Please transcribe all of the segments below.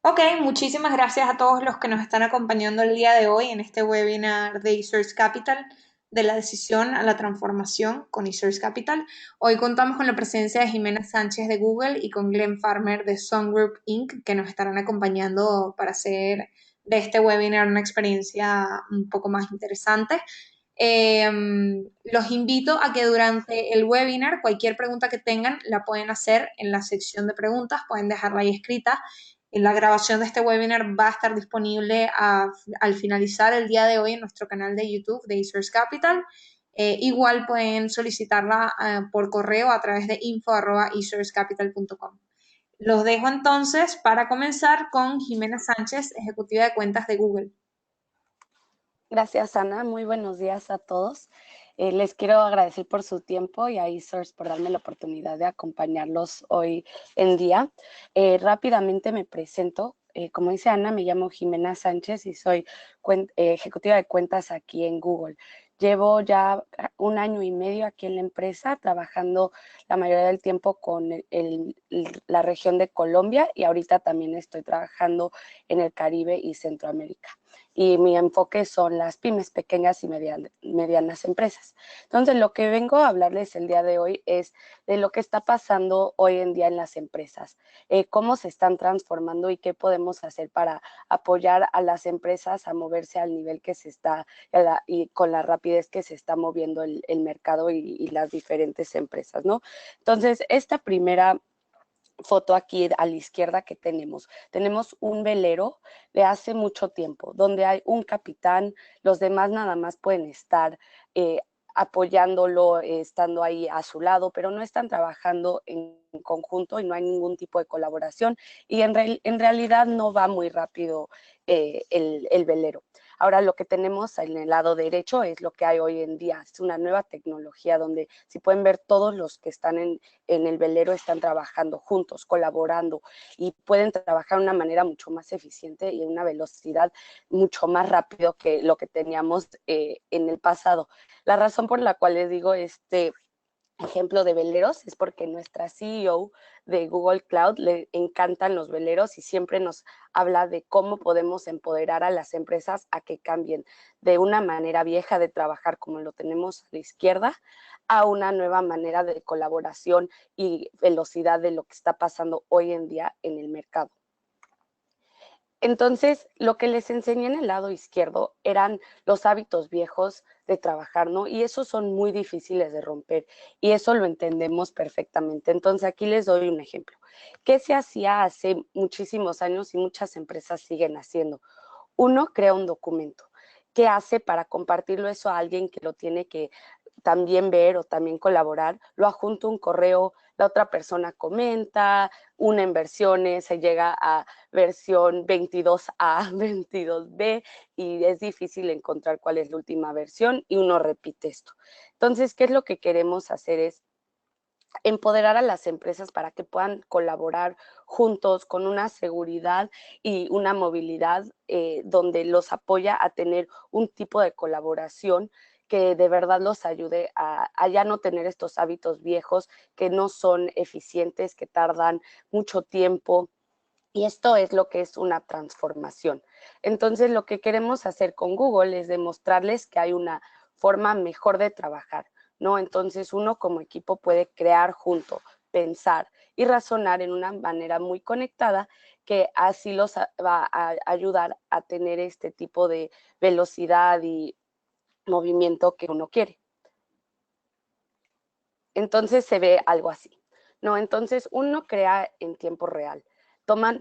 Ok, muchísimas gracias a todos los que nos están acompañando el día de hoy en este webinar de eSource Capital, de la decisión a la transformación con eSource Capital. Hoy contamos con la presencia de Jimena Sánchez de Google y con Glenn Farmer de Sun Group Inc., que nos estarán acompañando para hacer de este webinar una experiencia un poco más interesante. Los invito a que durante el webinar cualquier pregunta que tengan la pueden hacer en la sección de preguntas, pueden dejarla ahí escrita. La grabación de este webinar va a estar disponible al finalizar el día de hoy en nuestro canal de YouTube de eSource Capital. Igual pueden solicitarla por correo a través de info@esourcecapital.com. Los dejo entonces para comenzar con Jimena Sánchez, ejecutiva de cuentas de Google. Gracias, Ana. Muy buenos días a todos. Les quiero agradecer por su tiempo y a eSource por darme la oportunidad de acompañarlos hoy en día. Rápidamente me presento. Como dice Ana, me llamo Jimena Sánchez y soy ejecutiva de cuentas aquí en Google. Llevo ya 1 año y medio aquí en la empresa, trabajando la mayoría del tiempo con la región de Colombia y ahorita también estoy trabajando en el Caribe y Centroamérica. Y mi enfoque son las pymes, pequeñas y medianas empresas. Entonces, lo que vengo a hablarles el día de hoy es de lo que está pasando hoy en día en las empresas, cómo se están transformando y qué podemos hacer para apoyar a las empresas a moverse al nivel que se está y con la rapidez que se está moviendo el mercado y las diferentes empresas, ¿no? Entonces, esta primera foto aquí a la izquierda que tenemos un velero de hace mucho tiempo, donde hay un capitán, los demás nada más pueden estar apoyándolo, estando ahí a su lado, pero no están trabajando en conjunto y no hay ningún tipo de colaboración y en realidad no va muy rápido el velero. Ahora lo que tenemos en el lado derecho es lo que hay hoy en día, es una nueva tecnología donde si pueden ver todos los que están en el velero están trabajando juntos, colaborando y pueden trabajar de una manera mucho más eficiente y en una velocidad mucho más rápido que lo que teníamos en el pasado. La razón por la cual les digo ejemplo de veleros es porque nuestra CEO de Google Cloud le encantan los veleros y siempre nos habla de cómo podemos empoderar a las empresas a que cambien de una manera vieja de trabajar como lo tenemos a la izquierda a una nueva manera de colaboración y velocidad de lo que está pasando hoy en día en el mercado. Entonces, lo que les enseñé en el lado izquierdo eran los hábitos viejos de trabajar, ¿no? Y esos son muy difíciles de romper y eso lo entendemos perfectamente. Entonces, aquí les doy un ejemplo. ¿Qué se hacía hace muchísimos años y muchas empresas siguen haciendo? Uno crea un documento. ¿Qué hace para compartirlo eso a alguien que lo tiene que también ver o también colaborar? Lo adjunta un correo, la otra persona comenta, una en versiones, se llega a versión 22A, 22B y es difícil encontrar cuál es la última versión y uno repite esto. Entonces, ¿qué es lo que queremos hacer? Es empoderar a las empresas para que puedan colaborar juntos con una seguridad y una movilidad donde los apoya a tener un tipo de colaboración que de verdad los ayude a ya no tener estos hábitos viejos que no son eficientes, que tardan mucho tiempo. Y esto es lo que es una transformación. Entonces, lo que queremos hacer con Google es demostrarles que hay una forma mejor de trabajar, ¿no? Entonces, uno como equipo puede crear junto, pensar y razonar en una manera muy conectada que así los va a ayudar a tener este tipo de velocidad y movimiento que uno quiere. Entonces se ve algo así, ¿no? Entonces uno crea en tiempo real.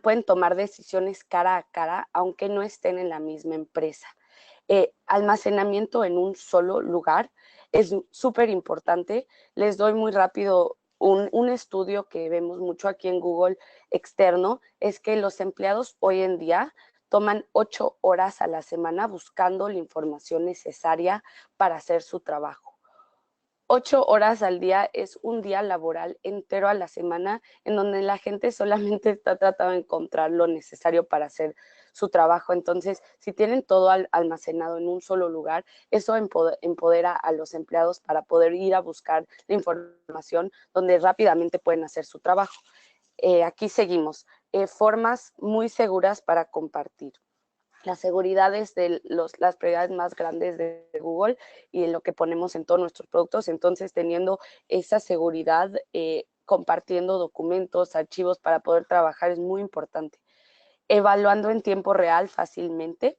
Pueden tomar decisiones cara a cara, aunque no estén en la misma empresa. Almacenamiento en un solo lugar es súper importante. Les doy muy rápido un estudio que vemos mucho aquí en Google externo, es que los empleados hoy en día toman 8 horas a la semana buscando la información necesaria para hacer su trabajo. 8 horas al día es un día laboral entero a la semana en donde la gente solamente está tratando de encontrar lo necesario para hacer su trabajo. Entonces, si tienen todo almacenado en un solo lugar, eso empodera a los empleados para poder ir a buscar la información donde rápidamente pueden hacer su trabajo. Aquí seguimos. formas muy seguras para compartir. La seguridad es de las prioridades más grandes de Google y en lo que ponemos en todos nuestros productos. Entonces, teniendo esa seguridad, compartiendo documentos, archivos para poder trabajar es muy importante. Evaluando en tiempo real fácilmente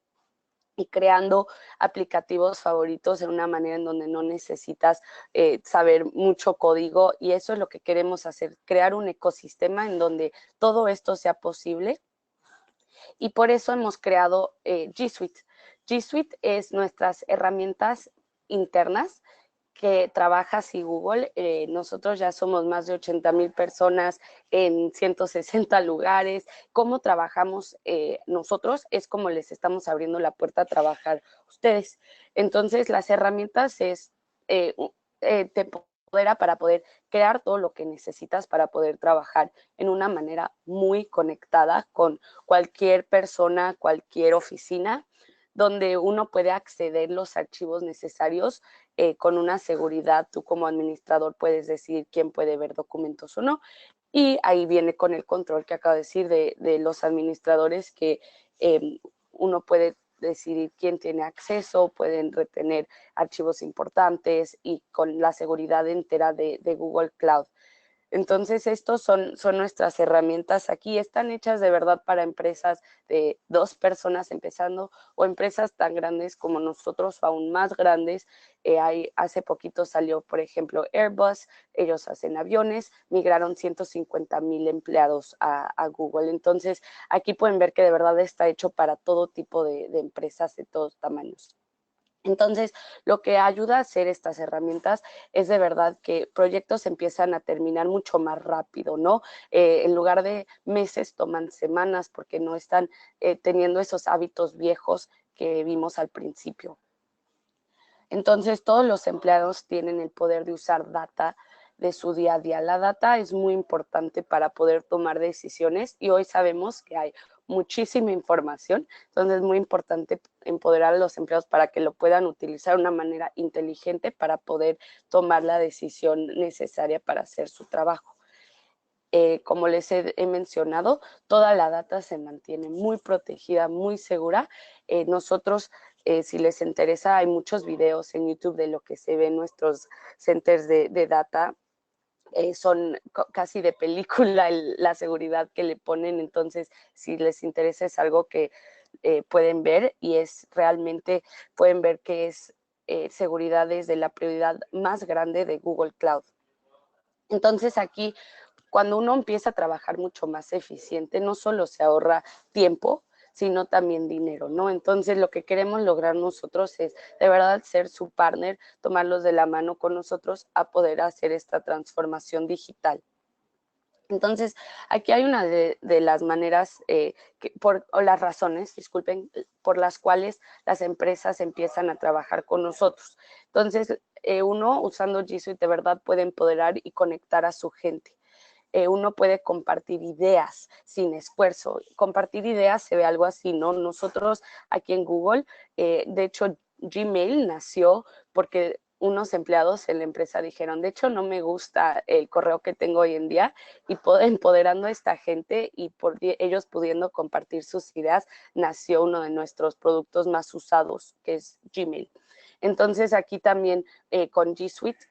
y creando aplicativos favoritos en una manera en donde no necesitas saber mucho código, y eso es lo que queremos hacer, crear un ecosistema en donde todo esto sea posible, y por eso hemos creado G Suite. G Suite es nuestras herramientas internas que trabaja así Google. Nosotros ya somos más de 80,000 personas en 160 lugares. ¿Cómo trabajamos nosotros? Es como les estamos abriendo la puerta a trabajar ustedes. Entonces, las herramientas te empodera para poder crear todo lo que necesitas para poder trabajar en una manera muy conectada con cualquier persona, cualquier oficina, donde uno puede acceder los archivos necesarios con una seguridad. Tú como administrador puedes decidir quién puede ver documentos o no. Y ahí viene con el control que acabo de decir de los administradores, que uno puede decidir quién tiene acceso, pueden retener archivos importantes y con la seguridad entera de Google Cloud. Entonces, estos son nuestras herramientas aquí. Están hechas de verdad para empresas de 2 personas empezando o empresas tan grandes como nosotros o aún más grandes. Hace poquito salió, por ejemplo, Airbus. Ellos hacen aviones, migraron 150,000 empleados a Google. Entonces, aquí pueden ver que de verdad está hecho para todo tipo de empresas de todos tamaños. Entonces, lo que ayuda a hacer estas herramientas es de verdad que proyectos empiezan a terminar mucho más rápido, ¿no? En lugar de meses, toman semanas porque no están teniendo esos hábitos viejos que vimos al principio. Entonces, todos los empleados tienen el poder de usar data de su día a día. La data es muy importante para poder tomar decisiones y hoy sabemos que hay muchísima información, entonces es muy importante empoderar a los empleados para que lo puedan utilizar de una manera inteligente para poder tomar la decisión necesaria para hacer su trabajo. Como les he mencionado, toda la data se mantiene muy protegida, muy segura. Nosotros, si les interesa, hay muchos videos en YouTube de lo que se ve en nuestros centers de data. Son casi de película la seguridad que le ponen, entonces si les interesa es algo que pueden ver, y es realmente, pueden ver que es seguridad desde la prioridad más grande de Google Cloud. Entonces aquí, cuando uno empieza a trabajar mucho más eficiente, no solo se ahorra tiempo, sino también dinero, ¿no? Entonces, lo que queremos lograr nosotros es de verdad ser su partner, tomarlos de la mano con nosotros a poder hacer esta transformación digital. Entonces, aquí hay una de las maneras, o las razones, disculpen, por las cuales las empresas empiezan a trabajar con nosotros. Entonces, uno usando G Suite de verdad puede empoderar y conectar a su gente. Uno puede compartir ideas sin esfuerzo. Compartir ideas se ve algo así, ¿no? Nosotros aquí en Google, de hecho, Gmail nació porque unos empleados en la empresa dijeron, de hecho, no me gusta el correo que tengo hoy en día, y empoderando a esta gente y por ellos pudiendo compartir sus ideas, nació uno de nuestros productos más usados, que es Gmail. Entonces, aquí también con G Suite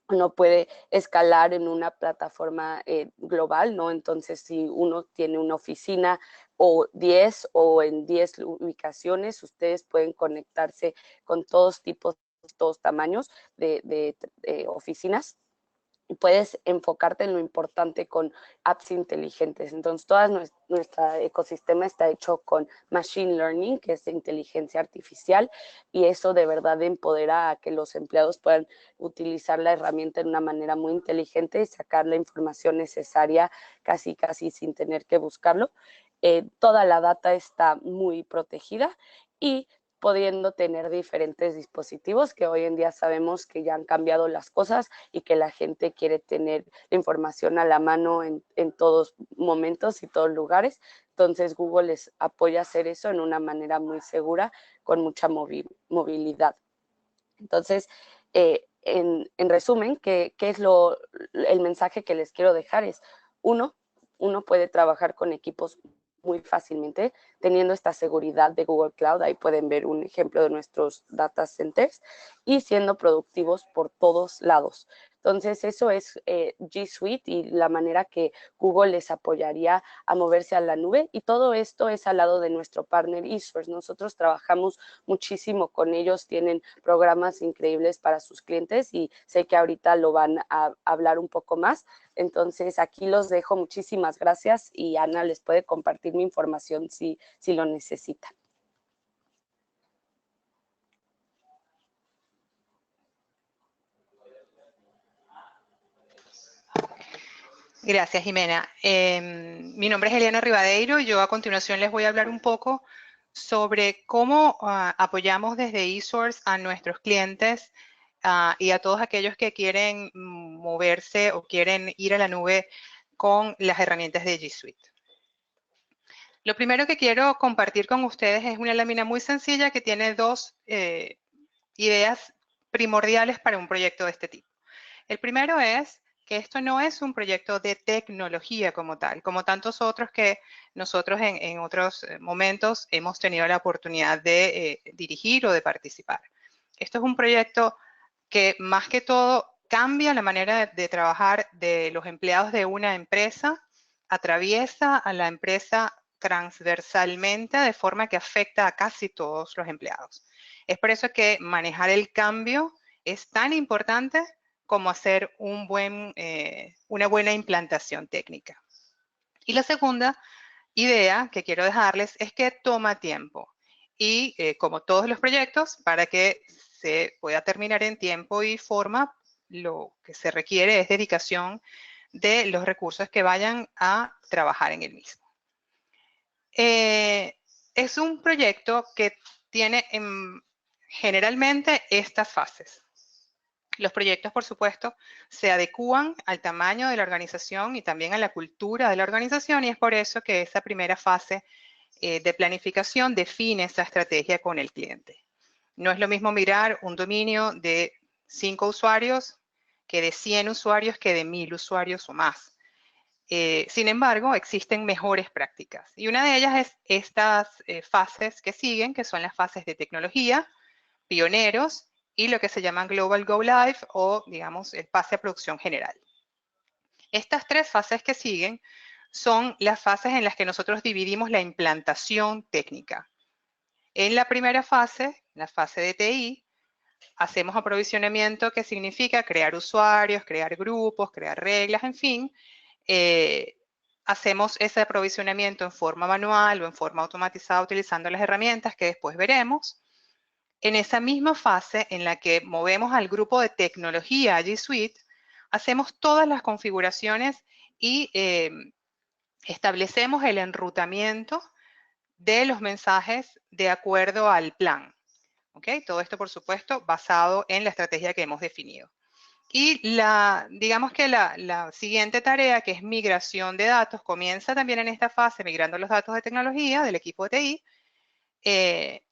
uno puede escalar en una plataforma global, ¿no? Entonces, si uno tiene una oficina o 10 o en 10 ubicaciones, ustedes pueden conectarse con todos tipos, todos tamaños de oficinas. Puedes enfocarte en lo importante con apps inteligentes. Entonces, todo nuestro ecosistema está hecho con Machine Learning, que es de inteligencia artificial, y eso de verdad empodera a que los empleados puedan utilizar la herramienta de una manera muy inteligente y sacar la información necesaria casi sin tener que buscarlo. Toda la data está muy protegida y pudiendo tener diferentes dispositivos, que hoy en día sabemos que ya han cambiado las cosas y que la gente quiere tener la información a la mano en todos momentos y todos lugares. Entonces Google les apoya a hacer eso en una manera muy segura, con mucha movilidad. Entonces, en resumen, ¿qué es el mensaje que les quiero dejar? Es, uno, uno puede trabajar con equipos muy fácilmente, teniendo esta seguridad de Google Cloud. Ahí pueden ver un ejemplo de nuestros data centers y siendo productivos por todos lados. Entonces, eso es G Suite y la manera que Google les apoyaría a moverse a la nube. Y todo esto es al lado de nuestro partner eSource. Nosotros trabajamos muchísimo con ellos, tienen programas increíbles para sus clientes y sé que ahorita lo van a hablar un poco más. Entonces, aquí los dejo. Muchísimas gracias y Ana les puede compartir mi información si lo necesitan. Gracias, Jimena. Mi nombre es Eliana Rivadeiro y yo a continuación les voy a hablar un poco sobre cómo apoyamos desde eSource a nuestros clientes y a todos aquellos que quieren moverse o quieren ir a la nube con las herramientas de G Suite. Lo primero que quiero compartir con ustedes es una lámina muy sencilla que tiene dos ideas primordiales para un proyecto de este tipo. El primero es que esto no es un proyecto de tecnología como tal, como tantos otros que nosotros en otros momentos hemos tenido la oportunidad de dirigir o de participar. Esto es un proyecto que más que todo cambia la manera de trabajar de los empleados de una empresa, atraviesa a la empresa transversalmente de forma que afecta a casi todos los empleados. Es por eso que manejar el cambio es tan importante como hacer una buena implantación técnica. Y la segunda idea que quiero dejarles es que toma tiempo. Y como todos los proyectos, para que se pueda terminar en tiempo y forma, lo que se requiere es dedicación de los recursos que vayan a trabajar en el mismo. Es un proyecto que tiene generalmente estas fases. Los proyectos, por supuesto, se adecúan al tamaño de la organización y también a la cultura de la organización y es por eso que esa primera fase de planificación define esa estrategia con el cliente. No es lo mismo mirar un dominio de 5 usuarios que de 100 usuarios que de 1000 usuarios o más. Sin embargo, existen mejores prácticas y una de ellas es estas fases que siguen, que son las fases de tecnología, pioneros y lo que se llama Global Go Live o, digamos, el pase a producción general. Estas tres fases que siguen son las fases en las que nosotros dividimos la implantación técnica. En la primera fase, la fase de TI, hacemos aprovisionamiento, que significa crear usuarios, crear grupos, crear reglas, en fin. Hacemos ese aprovisionamiento en forma manual o en forma automatizada utilizando las herramientas que después veremos. En esa misma fase en la que movemos al grupo de tecnología G Suite, hacemos todas las configuraciones y establecemos el enrutamiento de los mensajes de acuerdo al plan. ¿Okay? Todo esto, por supuesto, basado en la estrategia que hemos definido. Y digamos que la siguiente tarea, que es migración de datos, comienza también en esta fase, migrando los datos de tecnología del equipo de TI,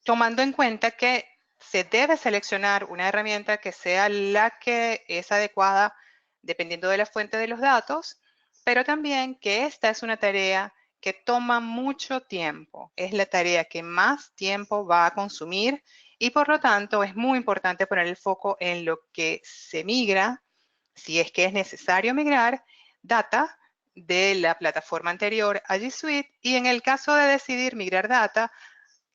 tomando en cuenta que se debe seleccionar una herramienta que sea la que es adecuada dependiendo de la fuente de los datos, pero también que esta es una tarea que toma mucho tiempo. Es la tarea que más tiempo va a consumir y por lo tanto es muy importante poner el foco en lo que se migra, si es que es necesario migrar, data de la plataforma anterior a G Suite y en el caso de decidir migrar data,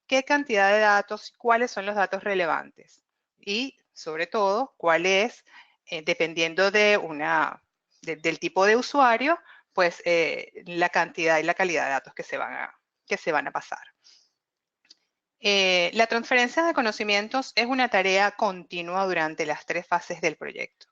qué cantidad de datos, cuáles son los datos relevantes y sobre todo cuál es, dependiendo del tipo de usuario, pues la cantidad y la calidad de datos que se van a pasar. La transferencia de conocimientos es una tarea continua durante las 3 fases del proyecto.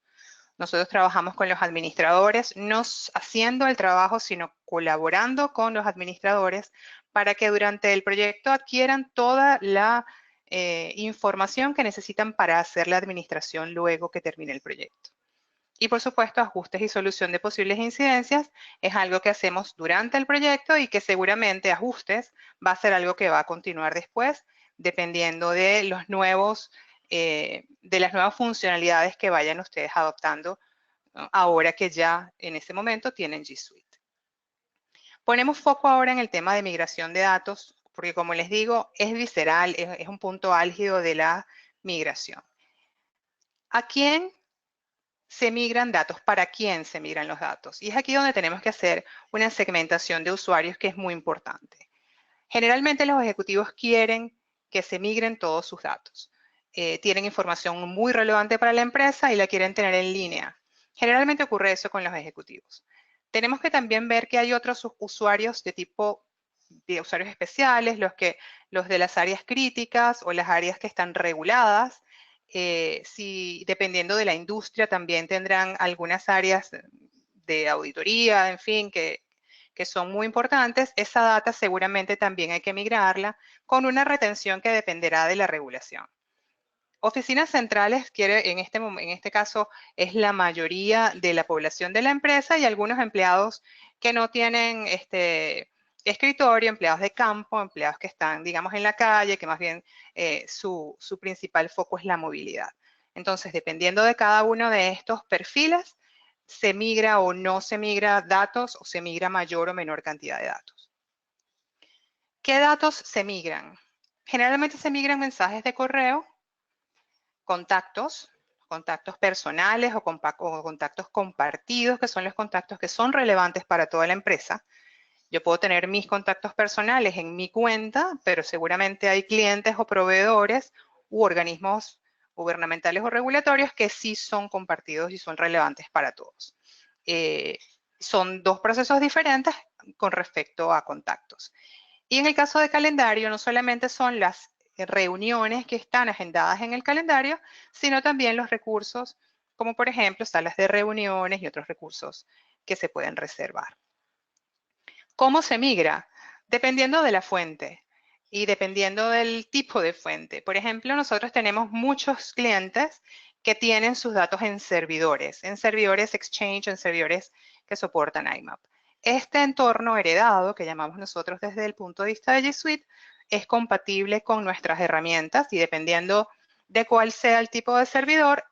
Nosotros trabajamos con los administradores, no haciendo el trabajo, sino colaborando con los administradores para que durante el proyecto adquieran toda la información que necesitan para hacer la administración luego que termine el proyecto. Y por supuesto, ajustes y solución de posibles incidencias es algo que hacemos durante el proyecto y que seguramente ajustes va a ser algo que va a continuar después, dependiendo de los nuevos de las nuevas funcionalidades que vayan ustedes adoptando, ¿no? Ahora que ya en ese momento tienen G Suite. Ponemos foco ahora en el tema de migración de datos, porque como les digo, es visceral, es un punto álgido de la migración. ¿A quién se migran datos? ¿Para quién se migran los datos? Y es aquí donde tenemos que hacer una segmentación de usuarios que es muy importante. Generalmente los ejecutivos quieren que se migren todos sus datos. Tienen información muy relevante para la empresa y la quieren tener en línea. Generalmente ocurre eso con los ejecutivos. Tenemos que también ver que hay otros usuarios de tipo de usuarios especiales, los de las áreas críticas o las áreas que están reguladas. Dependiendo de la industria, también tendrán algunas áreas de auditoría, en fin, que son muy importantes. Esa data seguramente también hay que migrarla con una retención que dependerá de la regulación. Oficinas centrales en este caso es la mayoría de la población de la empresa y algunos empleados que no tienen escritorio, empleados de campo, empleados que están, digamos, en la calle, que más bien su principal foco es la movilidad. Entonces, dependiendo de cada uno de estos perfiles, se migra o no se migra datos o se migra mayor o menor cantidad de datos. ¿Qué datos se migran? Generalmente se migran mensajes de correo, contactos personales o contactos compartidos, que son los contactos que son relevantes para toda la empresa. Yo puedo tener mis contactos personales en mi cuenta, pero seguramente hay clientes o proveedores u organismos gubernamentales o regulatorios que sí son compartidos y son relevantes para todos. Son dos procesos diferentes con respecto a contactos. Y en el caso de calendario, no solamente son las reuniones que están agendadas en el calendario, sino también los recursos, como por ejemplo salas de reuniones y otros recursos que se pueden reservar. ¿Cómo se migra? Dependiendo de la fuente y dependiendo del tipo de fuente. Por ejemplo, nosotros tenemos muchos clientes que tienen sus datos en servidores Exchange, en servidores que soportan IMAP. Este entorno heredado, que llamamos nosotros desde el punto de vista de G Suite, es compatible con nuestras herramientas y dependiendo de cuál sea el tipo de servidor,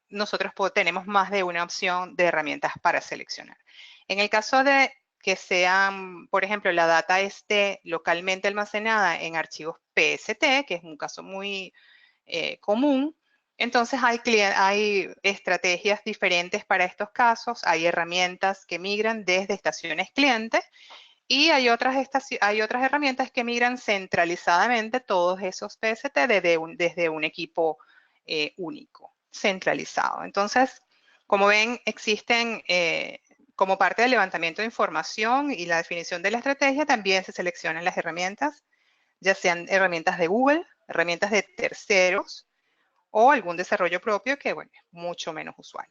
nosotros tenemos más de una opción de herramientas para seleccionar. En el caso de que sean, por ejemplo, la data esté localmente almacenada en archivos PST, que es un caso muy común, entonces hay estrategias diferentes para estos casos, hay herramientas que migran desde estaciones cliente y hay otras herramientas que migran centralizadamente todos esos PST desde un equipo único, centralizado. Entonces, como ven, existen, como parte del levantamiento de información y la definición de la estrategia, también se seleccionan las herramientas, ya sean herramientas de Google, herramientas de terceros, o algún desarrollo propio que, bueno, es mucho menos usual.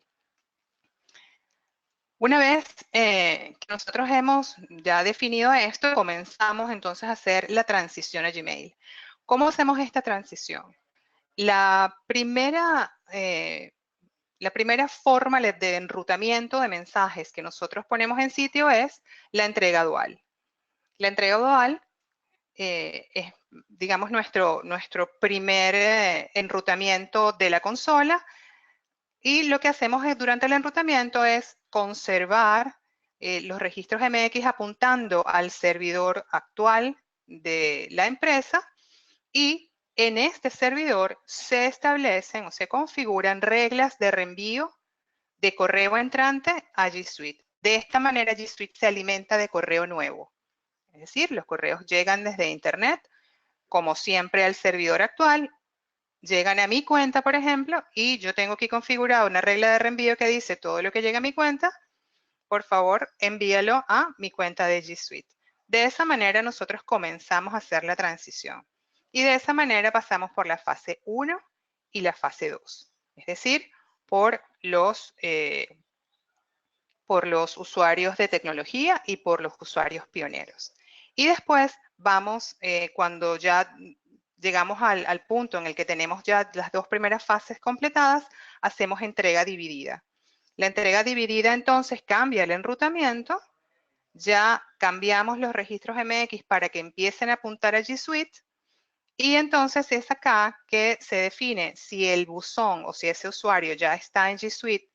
Una vez que nosotros hemos ya definido esto, comenzamos entonces a hacer la transición a Gmail. ¿Cómo hacemos esta transición? La primera forma de enrutamiento de mensajes que nosotros ponemos en sitio es la entrega dual. La entrega dual es, digamos, nuestro primer enrutamiento de la consola. Y lo que hacemos durante el enrutamiento es conservar los registros MX apuntando al servidor actual de la empresa y en este servidor se establecen o se configuran reglas de reenvío de correo entrante a G Suite. De esta manera G Suite se alimenta de correo nuevo. Es decir, los correos llegan desde Internet, como siempre, al servidor actual, llegan a mi cuenta, por ejemplo, y yo tengo aquí configurada una regla de reenvío que dice todo lo que llega a mi cuenta, por favor, envíalo a mi cuenta de G Suite. De esa manera nosotros comenzamos a hacer la transición. Y de esa manera pasamos por la fase 1 y la fase 2. Es decir, por los usuarios de tecnología y por los usuarios pioneros. Y después vamos, cuando ya llegamos al punto en el que tenemos ya las dos primeras fases completadas, hacemos entrega dividida. La entrega dividida entonces cambia el enrutamiento, ya cambiamos los registros MX para que empiecen a apuntar a G Suite y entonces es acá que se define si el buzón o si ese usuario ya está en G Suite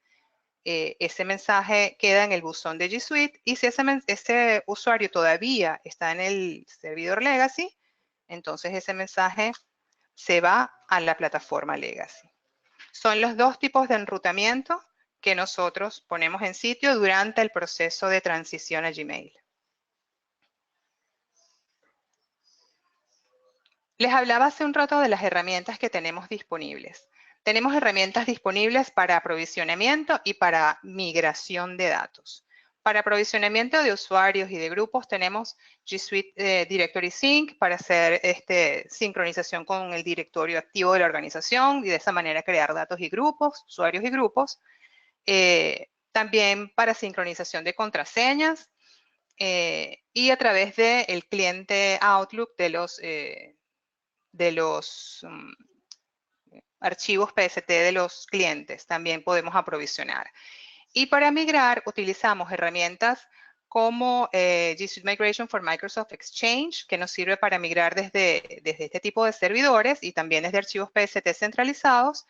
ese mensaje queda en el buzón de G Suite, y si ese usuario todavía está en el servidor legacy, entonces ese mensaje se va a la plataforma legacy. Son los dos tipos de enrutamiento que nosotros ponemos en sitio durante el proceso de transición a Gmail. Les hablaba hace un rato de las herramientas que tenemos disponibles. Tenemos herramientas disponibles para aprovisionamiento y para migración de datos. Para aprovisionamiento de usuarios y de grupos tenemos G Suite Directory Sync para hacer sincronización con el directorio activo de la organización y de esa manera crear datos y grupos, usuarios y grupos. También para sincronización de contraseñas y a través del cliente Outlook de los archivos PST de los clientes, también podemos aprovisionar. Y para migrar utilizamos herramientas como G Suite Migration for Microsoft Exchange, que nos sirve para migrar desde este tipo de servidores y también desde archivos PST centralizados,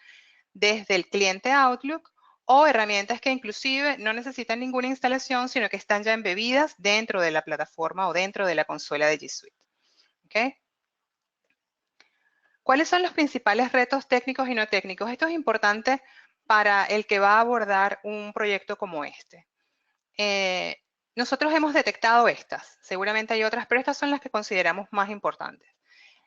desde el cliente Outlook, o herramientas que inclusive no necesitan ninguna instalación, sino que están ya embebidas dentro de la plataforma o dentro de la consola de G Suite. ¿Okay? ¿Cuáles son los principales retos técnicos y no técnicos? Esto es importante para el que va a abordar un proyecto como este. Nosotros hemos detectado estas, seguramente hay otras, pero estas son las que consideramos más importantes.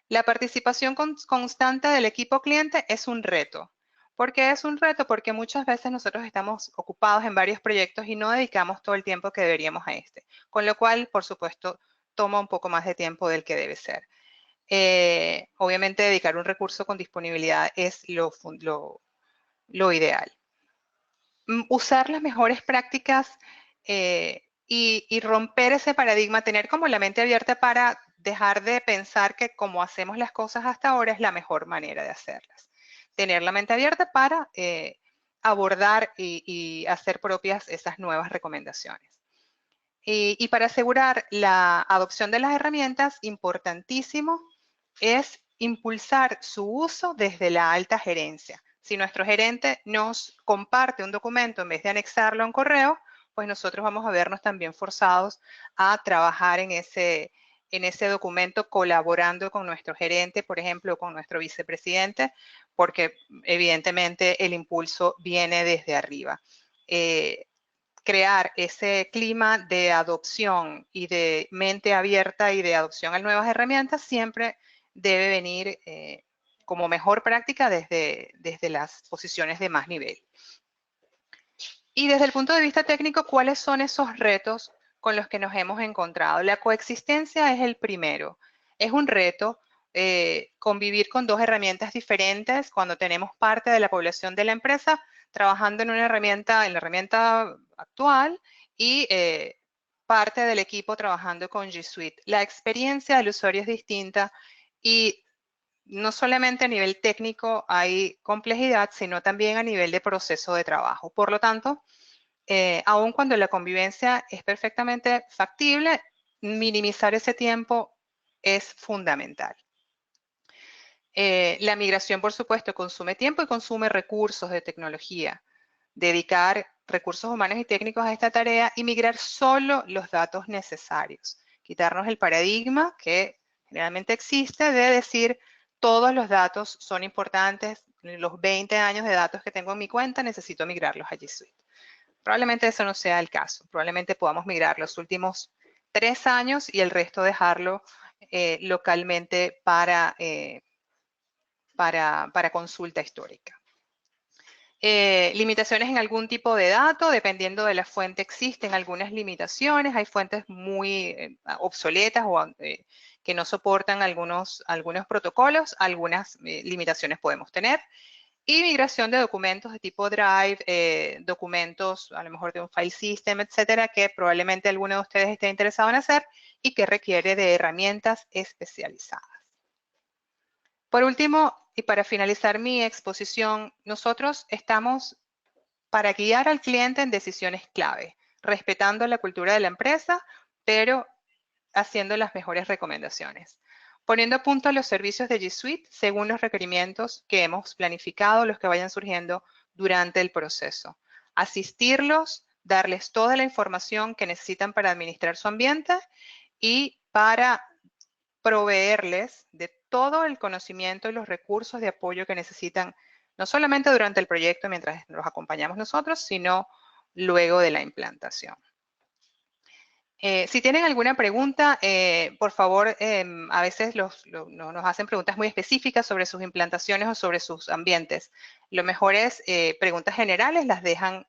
La participación constante del equipo cliente es un reto. ¿Por qué es un reto? Porque muchas veces nosotros estamos ocupados en varios proyectos y no dedicamos todo el tiempo que deberíamos a este, con lo cual, por supuesto, toma un poco más de tiempo del que debe ser. Obviamente, dedicar un recurso con disponibilidad es lo ideal. Usar las mejores prácticas y romper ese paradigma, tener como la mente abierta para dejar de pensar que como hacemos las cosas hasta ahora es la mejor manera de hacerlas. Tener la mente abierta para abordar y hacer propias esas nuevas recomendaciones. Y para asegurar la adopción de las herramientas, importantísimo es impulsar su uso desde la alta gerencia. Si nuestro gerente nos comparte un documento en vez de anexarlo a un correo, pues nosotros vamos a vernos también forzados a trabajar en ese documento colaborando con nuestro gerente, por ejemplo, con nuestro vicepresidente, porque evidentemente el impulso viene desde arriba. Crear ese clima de adopción y de mente abierta y de adopción a nuevas herramientas siempre debe venir como mejor práctica desde las posiciones de más nivel. Y desde el punto de vista técnico, ¿cuáles son esos retos con los que nos hemos encontrado? La coexistencia es el primero. Es un reto convivir con dos herramientas diferentes cuando tenemos parte de la población de la empresa trabajando en la herramienta actual y parte del equipo trabajando con G Suite. La experiencia del usuario es distinta y no solamente a nivel técnico hay complejidad, sino también a nivel de proceso de trabajo. Por lo tanto, aun cuando la convivencia es perfectamente factible, minimizar ese tiempo es fundamental. La migración, por supuesto, consume tiempo y consume recursos de tecnología. Dedicar recursos humanos y técnicos a esta tarea y migrar solo los datos necesarios. Quitarnos el paradigma que generalmente existe de decir todos los datos son importantes, los 20 años de datos que tengo en mi cuenta necesito migrarlos a G Suite. Probablemente eso no sea el caso. Probablemente podamos migrar los últimos 3 años y el resto dejarlo localmente para consulta histórica. Limitaciones en algún tipo de dato, dependiendo de la fuente existen algunas limitaciones, hay fuentes muy obsoletas o que no soportan algunos protocolos, algunas limitaciones podemos tener. Y migración de documentos de tipo Drive, documentos a lo mejor de un file system, etcétera, que probablemente alguno de ustedes esté interesado en hacer y que requiere de herramientas especializadas. Por último, y para finalizar mi exposición, nosotros estamos para guiar al cliente en decisiones clave, respetando la cultura de la empresa, pero haciendo las mejores recomendaciones. Poniendo a punto los servicios de G Suite según los requerimientos que hemos planificado, los que vayan surgiendo durante el proceso. asistirlos, darles toda la información que necesitan para administrar su ambiente y para proveerles de todo el conocimiento y los recursos de apoyo que necesitan, no solamente durante el proyecto mientras los acompañamos nosotros, sino luego de la implantación. Si tienen alguna pregunta, por favor, a veces nos hacen preguntas muy específicas sobre sus implantaciones o sobre sus ambientes. Lo mejor es preguntas generales, las dejan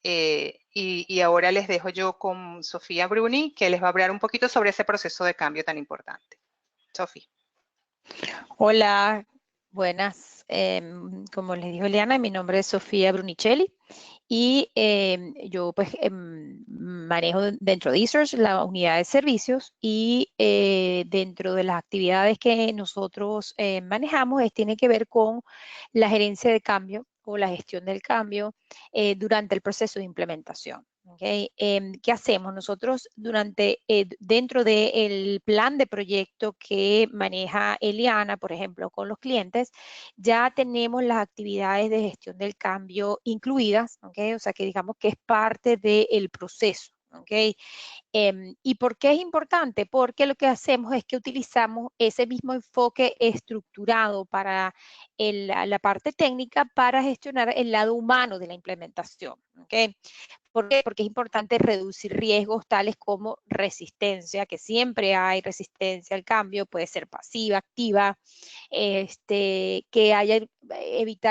y ahora les dejo yo con Sofía Bruni, que les va a hablar un poquito sobre ese proceso de cambio tan importante. Sofía. Hola, buenas. Como les dijo Eliana, mi nombre es Sofía Brunicelli y yo pues manejo dentro de eSearch la unidad de servicios y dentro de las actividades que nosotros manejamos tiene que ver con la gerencia de cambio o la gestión del cambio durante el proceso de implementación. Okay. ¿Qué hacemos? Nosotros dentro del plan de proyecto que maneja Eliana, por ejemplo, con los clientes, ya tenemos las actividades de gestión del cambio incluidas, ¿okay? O sea, que digamos que es parte del proceso, ¿okay? ¿Y por qué es importante? Porque lo que hacemos es que utilizamos ese mismo enfoque estructurado para la parte técnica para gestionar el lado humano de la implementación, ¿okay? ¿Por qué? Porque es importante reducir riesgos tales como resistencia, que siempre hay resistencia al cambio, puede ser pasiva, activa, evitar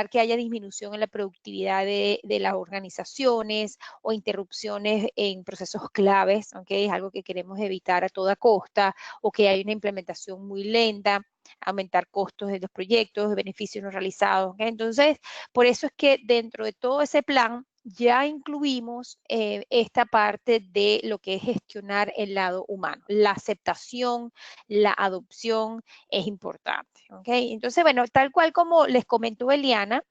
que haya disminución en la productividad de las organizaciones o interrupciones en procesos claves, aunque es algo que queremos evitar a toda costa, o que haya una implementación muy lenta, aumentar costos de los proyectos, beneficios no realizados. ¿Okay? Entonces, por eso es que dentro de todo ese plan ya incluimos esta parte de lo que es gestionar el lado humano. La aceptación, la adopción es importante. ¿Okay? Entonces, bueno, tal cual como les comentó Eliana,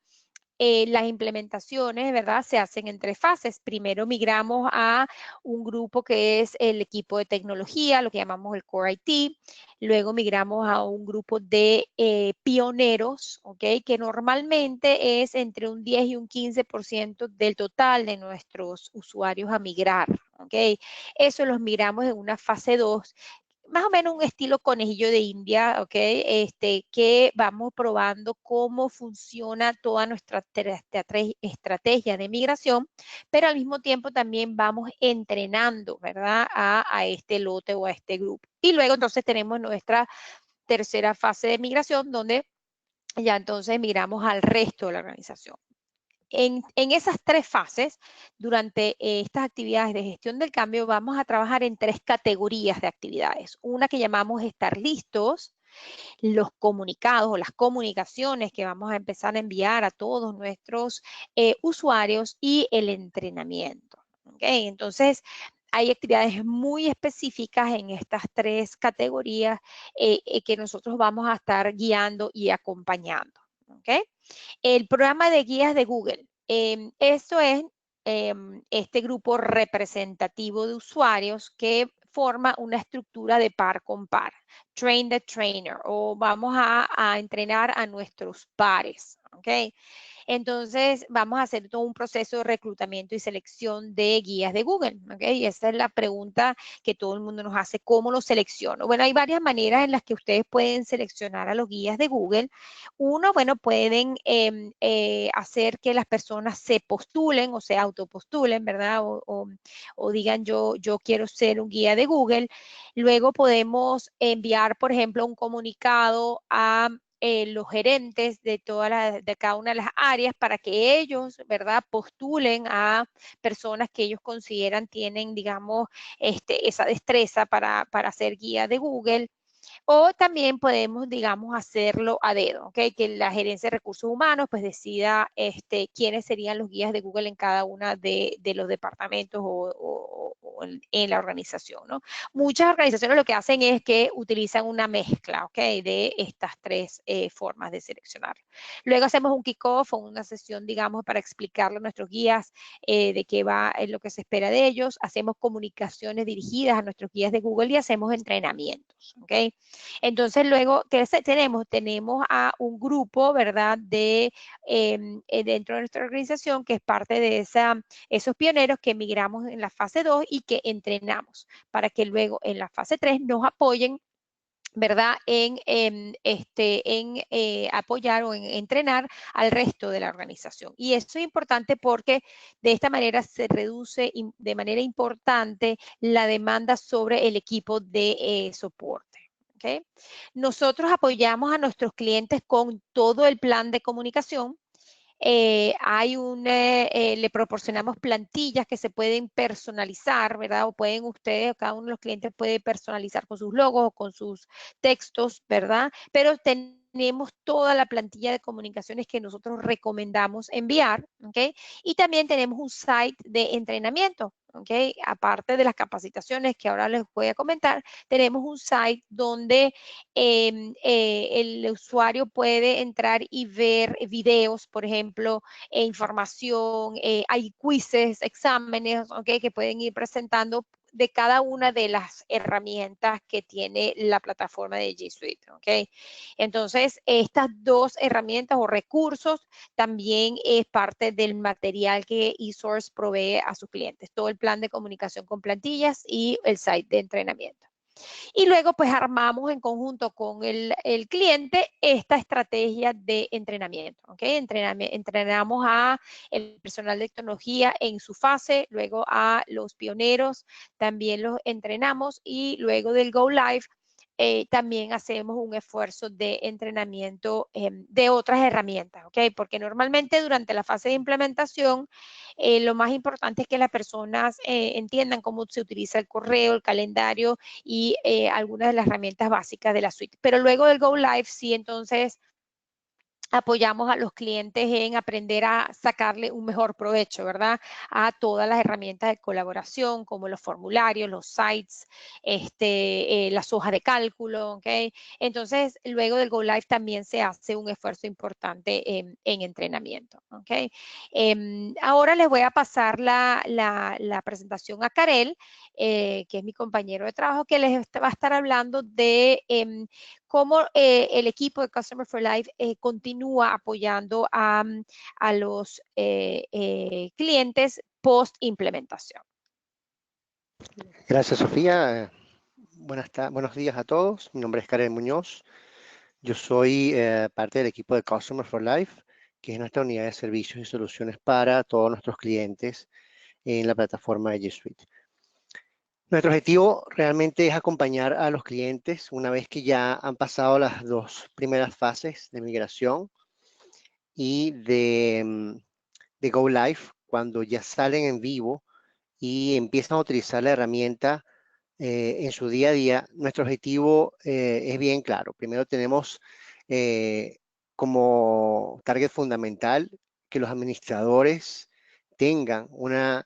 las implementaciones, ¿verdad? Se hacen en 3 fases. Primero migramos a un grupo que es el equipo de tecnología, lo que llamamos el Core IT. Luego migramos a un grupo de pioneros, ¿ok? Que normalmente es entre un 10 y un 15% del total de nuestros usuarios a migrar, ¿ok? Eso los migramos en una fase 2, más o menos un estilo conejillo de India, ¿ok? Que vamos probando cómo funciona toda nuestra estrategia de migración, pero al mismo tiempo también vamos entrenando, ¿verdad? A este lote o a este grupo. Y luego entonces tenemos nuestra tercera fase de migración, donde ya entonces migramos al resto de la organización. En esas 3 fases, durante estas actividades de gestión del cambio, vamos a trabajar en 3 categorías de actividades. Una que llamamos estar listos, los comunicados o las comunicaciones que vamos a empezar a enviar a todos nuestros usuarios y el entrenamiento. ¿Okay? Entonces, hay actividades muy específicas en estas 3 categorías que nosotros vamos a estar guiando y acompañando. ¿Okay? El programa de guías de Google. Esto es este grupo representativo de usuarios que forma una estructura de par con par. Train the trainer, o vamos a entrenar a nuestros pares. ¿Ok? Entonces, vamos a hacer todo un proceso de reclutamiento y selección de guías de Google. ¿Ok? Y esa es la pregunta que todo el mundo nos hace, ¿cómo los selecciono? Bueno, hay varias maneras en las que ustedes pueden seleccionar a los guías de Google. Uno, bueno, pueden hacer que las personas se postulen o se autopostulen, ¿verdad? O digan yo quiero ser un guía de Google. Luego podemos enviar, por ejemplo, un comunicado a los gerentes de de cada una de las áreas para que ellos, ¿verdad?, postulen a personas que ellos consideran tienen, digamos, esa destreza para ser guía de Google. O también podemos, digamos, hacerlo a dedo, ¿ok? Que la gerencia de recursos humanos pues decida quiénes serían los guías de Google en cada una de los departamentos o en la organización, ¿no? Muchas organizaciones lo que hacen es que utilizan una mezcla, ¿ok? De estas 3 formas de seleccionar. Luego hacemos un kickoff o una sesión, digamos, para explicarle a nuestros guías de qué va lo que se espera de ellos. Hacemos comunicaciones dirigidas a nuestros guías de Google y hacemos entrenamientos, ¿ok? Entonces, luego, ¿qué tenemos? Tenemos a un grupo, ¿verdad?, dentro de nuestra organización que es parte de esos pioneros que migramos en la fase 2 y que entrenamos para que luego en la fase 3 nos apoyen, ¿verdad?, en apoyar o en entrenar al resto de la organización. Y eso es importante porque de esta manera se reduce de manera importante la demanda sobre el equipo de soporte. ¿Okay? Nosotros apoyamos a nuestros clientes con todo el plan de comunicación. Le proporcionamos plantillas que se pueden personalizar, ¿verdad? O pueden ustedes, cada uno de los clientes puede personalizar con sus logos o con sus textos, ¿verdad? Pero tenemos toda la plantilla de comunicaciones que nosotros recomendamos enviar, ¿ok? Y también tenemos un site de entrenamiento, ¿ok? Aparte de las capacitaciones que ahora les voy a comentar, tenemos un site donde el usuario puede entrar y ver videos, por ejemplo, información, hay quizzes, exámenes, ¿okay? Que pueden ir presentando de cada una de las herramientas que tiene la plataforma de G Suite, ¿ok? Entonces, estas dos herramientas o recursos también es parte del material que eSource provee a sus clientes, todo el plan de comunicación con plantillas y el site de entrenamiento. Y luego pues armamos en conjunto con el cliente esta estrategia de entrenamiento, ¿ok? Entrenamos a el personal de tecnología en su fase, luego a los pioneros también los entrenamos y luego del Go Live también hacemos un esfuerzo de entrenamiento de otras herramientas, ¿ok? Porque normalmente durante la fase de implementación lo más importante es que las personas entiendan cómo se utiliza el correo, el calendario y algunas de las herramientas básicas de la suite. Pero luego del Go Live, sí, entonces apoyamos a los clientes en aprender a sacarle un mejor provecho, ¿verdad? A todas las herramientas de colaboración, como los formularios, los sites, las hojas de cálculo, ¿ok? Entonces, luego del Go Live también se hace un esfuerzo importante en entrenamiento, ¿ok? Ahora les voy a pasar la presentación a Karel, que es mi compañero de trabajo, que les va a estar hablando de cómo el equipo de Customer for Life continúa apoyando a los clientes post implementación. Gracias, Sofía. Buenos días a todos. Mi nombre es Karel Muñoz. Yo soy parte del equipo de Customer for Life, que es nuestra unidad de servicios y soluciones para todos nuestros clientes en la plataforma de G Suite. Nuestro objetivo realmente es acompañar a los clientes una vez que ya han pasado las dos primeras fases de migración y de Go Live, cuando ya salen en vivo y empiezan a utilizar la herramienta en su día a día. Nuestro objetivo es bien claro. Primero tenemos como target fundamental que los administradores tengan una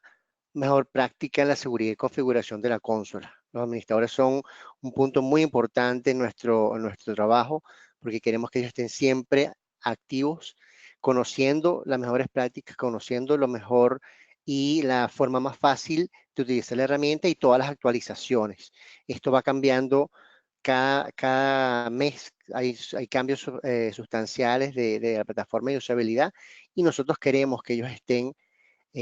mejor práctica en la seguridad y configuración de la consola. Los administradores son un punto muy importante en nuestro trabajo porque queremos que ellos estén siempre activos, conociendo las mejores prácticas, conociendo lo mejor y la forma más fácil de utilizar la herramienta y todas las actualizaciones. Esto va cambiando cada mes, hay cambios sustanciales de la plataforma de usabilidad y nosotros queremos que ellos estén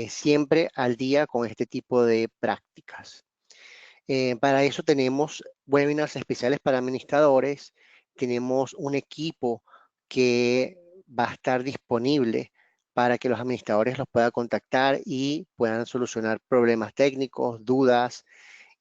siempre al día con este tipo de prácticas. Para eso tenemos webinars especiales para administradores, tenemos un equipo que va a estar disponible para que los administradores los puedan contactar y puedan solucionar problemas técnicos, dudas,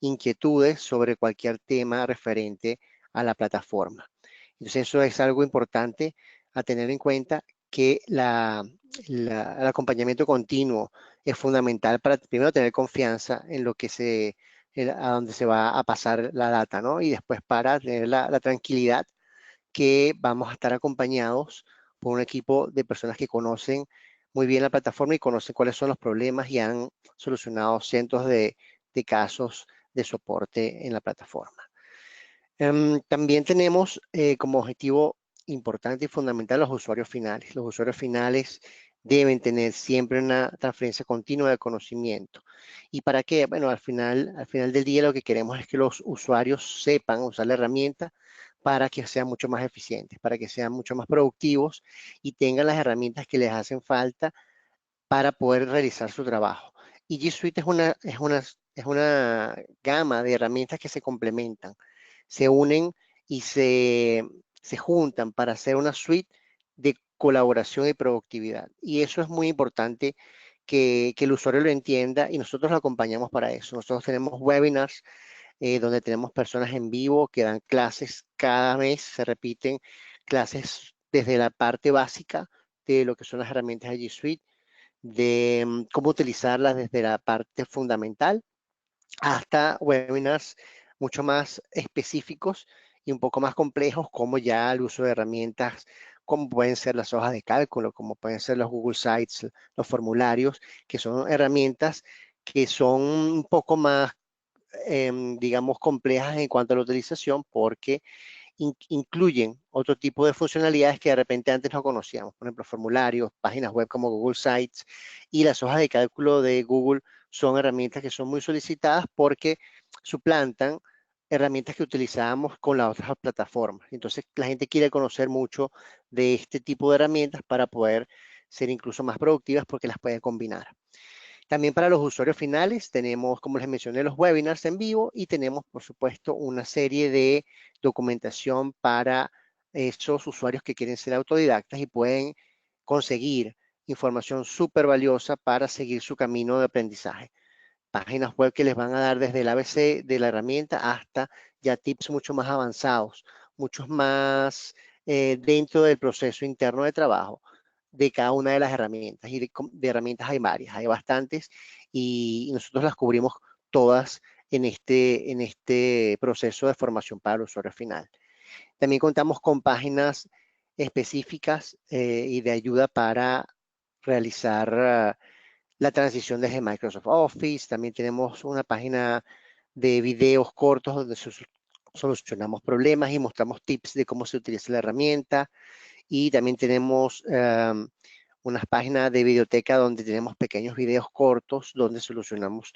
inquietudes sobre cualquier tema referente a la plataforma. Entonces eso es algo importante a tener en cuenta, que el acompañamiento continuo es fundamental para primero tener confianza en lo que a dónde se va a pasar la data, ¿no? Y después para tener la tranquilidad que vamos a estar acompañados por un equipo de personas que conocen muy bien la plataforma y conocen cuáles son los problemas y han solucionado cientos de casos de soporte en la plataforma. También tenemos como objetivo importante y fundamental los usuarios finales. Los usuarios finales deben tener siempre una transferencia continua de conocimiento. ¿Y para qué? Bueno, al final del día lo que queremos es que los usuarios sepan usar la herramienta para que sean mucho más eficientes, para que sean mucho más productivos y tengan las herramientas que les hacen falta para poder realizar su trabajo. Y G Suite es una gama de herramientas que se complementan, se unen y se juntan para hacer una suite de colaboración y productividad. Y eso es muy importante que el usuario lo entienda y nosotros lo acompañamos para eso. Nosotros tenemos webinars donde tenemos personas en vivo que dan clases cada mes, se repiten clases desde la parte básica de lo que son las herramientas de G Suite, de cómo utilizarlas desde la parte fundamental hasta webinars mucho más específicos y un poco más complejos, como ya el uso de herramientas como pueden ser las hojas de cálculo, como pueden ser los Google Sites, los formularios, que son herramientas que son un poco más, digamos, complejas en cuanto a la utilización, porque incluyen otro tipo de funcionalidades que de repente antes no conocíamos. Por ejemplo, formularios, páginas web como Google Sites y las hojas de cálculo de Google son herramientas que son muy solicitadas porque suplantan herramientas que utilizábamos con las otras plataformas. Entonces, la gente quiere conocer mucho de este tipo de herramientas para poder ser incluso más productivas porque las puede combinar. También para los usuarios finales tenemos, como les mencioné, los webinars en vivo y tenemos, por supuesto, una serie de documentación para esos usuarios que quieren ser autodidactas y pueden conseguir información súper valiosa para seguir su camino de aprendizaje. Páginas web que les van a dar desde el ABC de la herramienta hasta ya tips mucho más avanzados, muchos más dentro del proceso interno de trabajo de cada una de las herramientas. Y de herramientas hay varias, hay bastantes y nosotros las cubrimos todas en este proceso de formación para el usuario final. También contamos con páginas específicas y de ayuda para realizar la transición desde Microsoft Office. También tenemos una página de videos cortos donde solucionamos problemas y mostramos tips de cómo se utiliza la herramienta. Y también tenemos unas páginas de biblioteca donde tenemos pequeños videos cortos donde solucionamos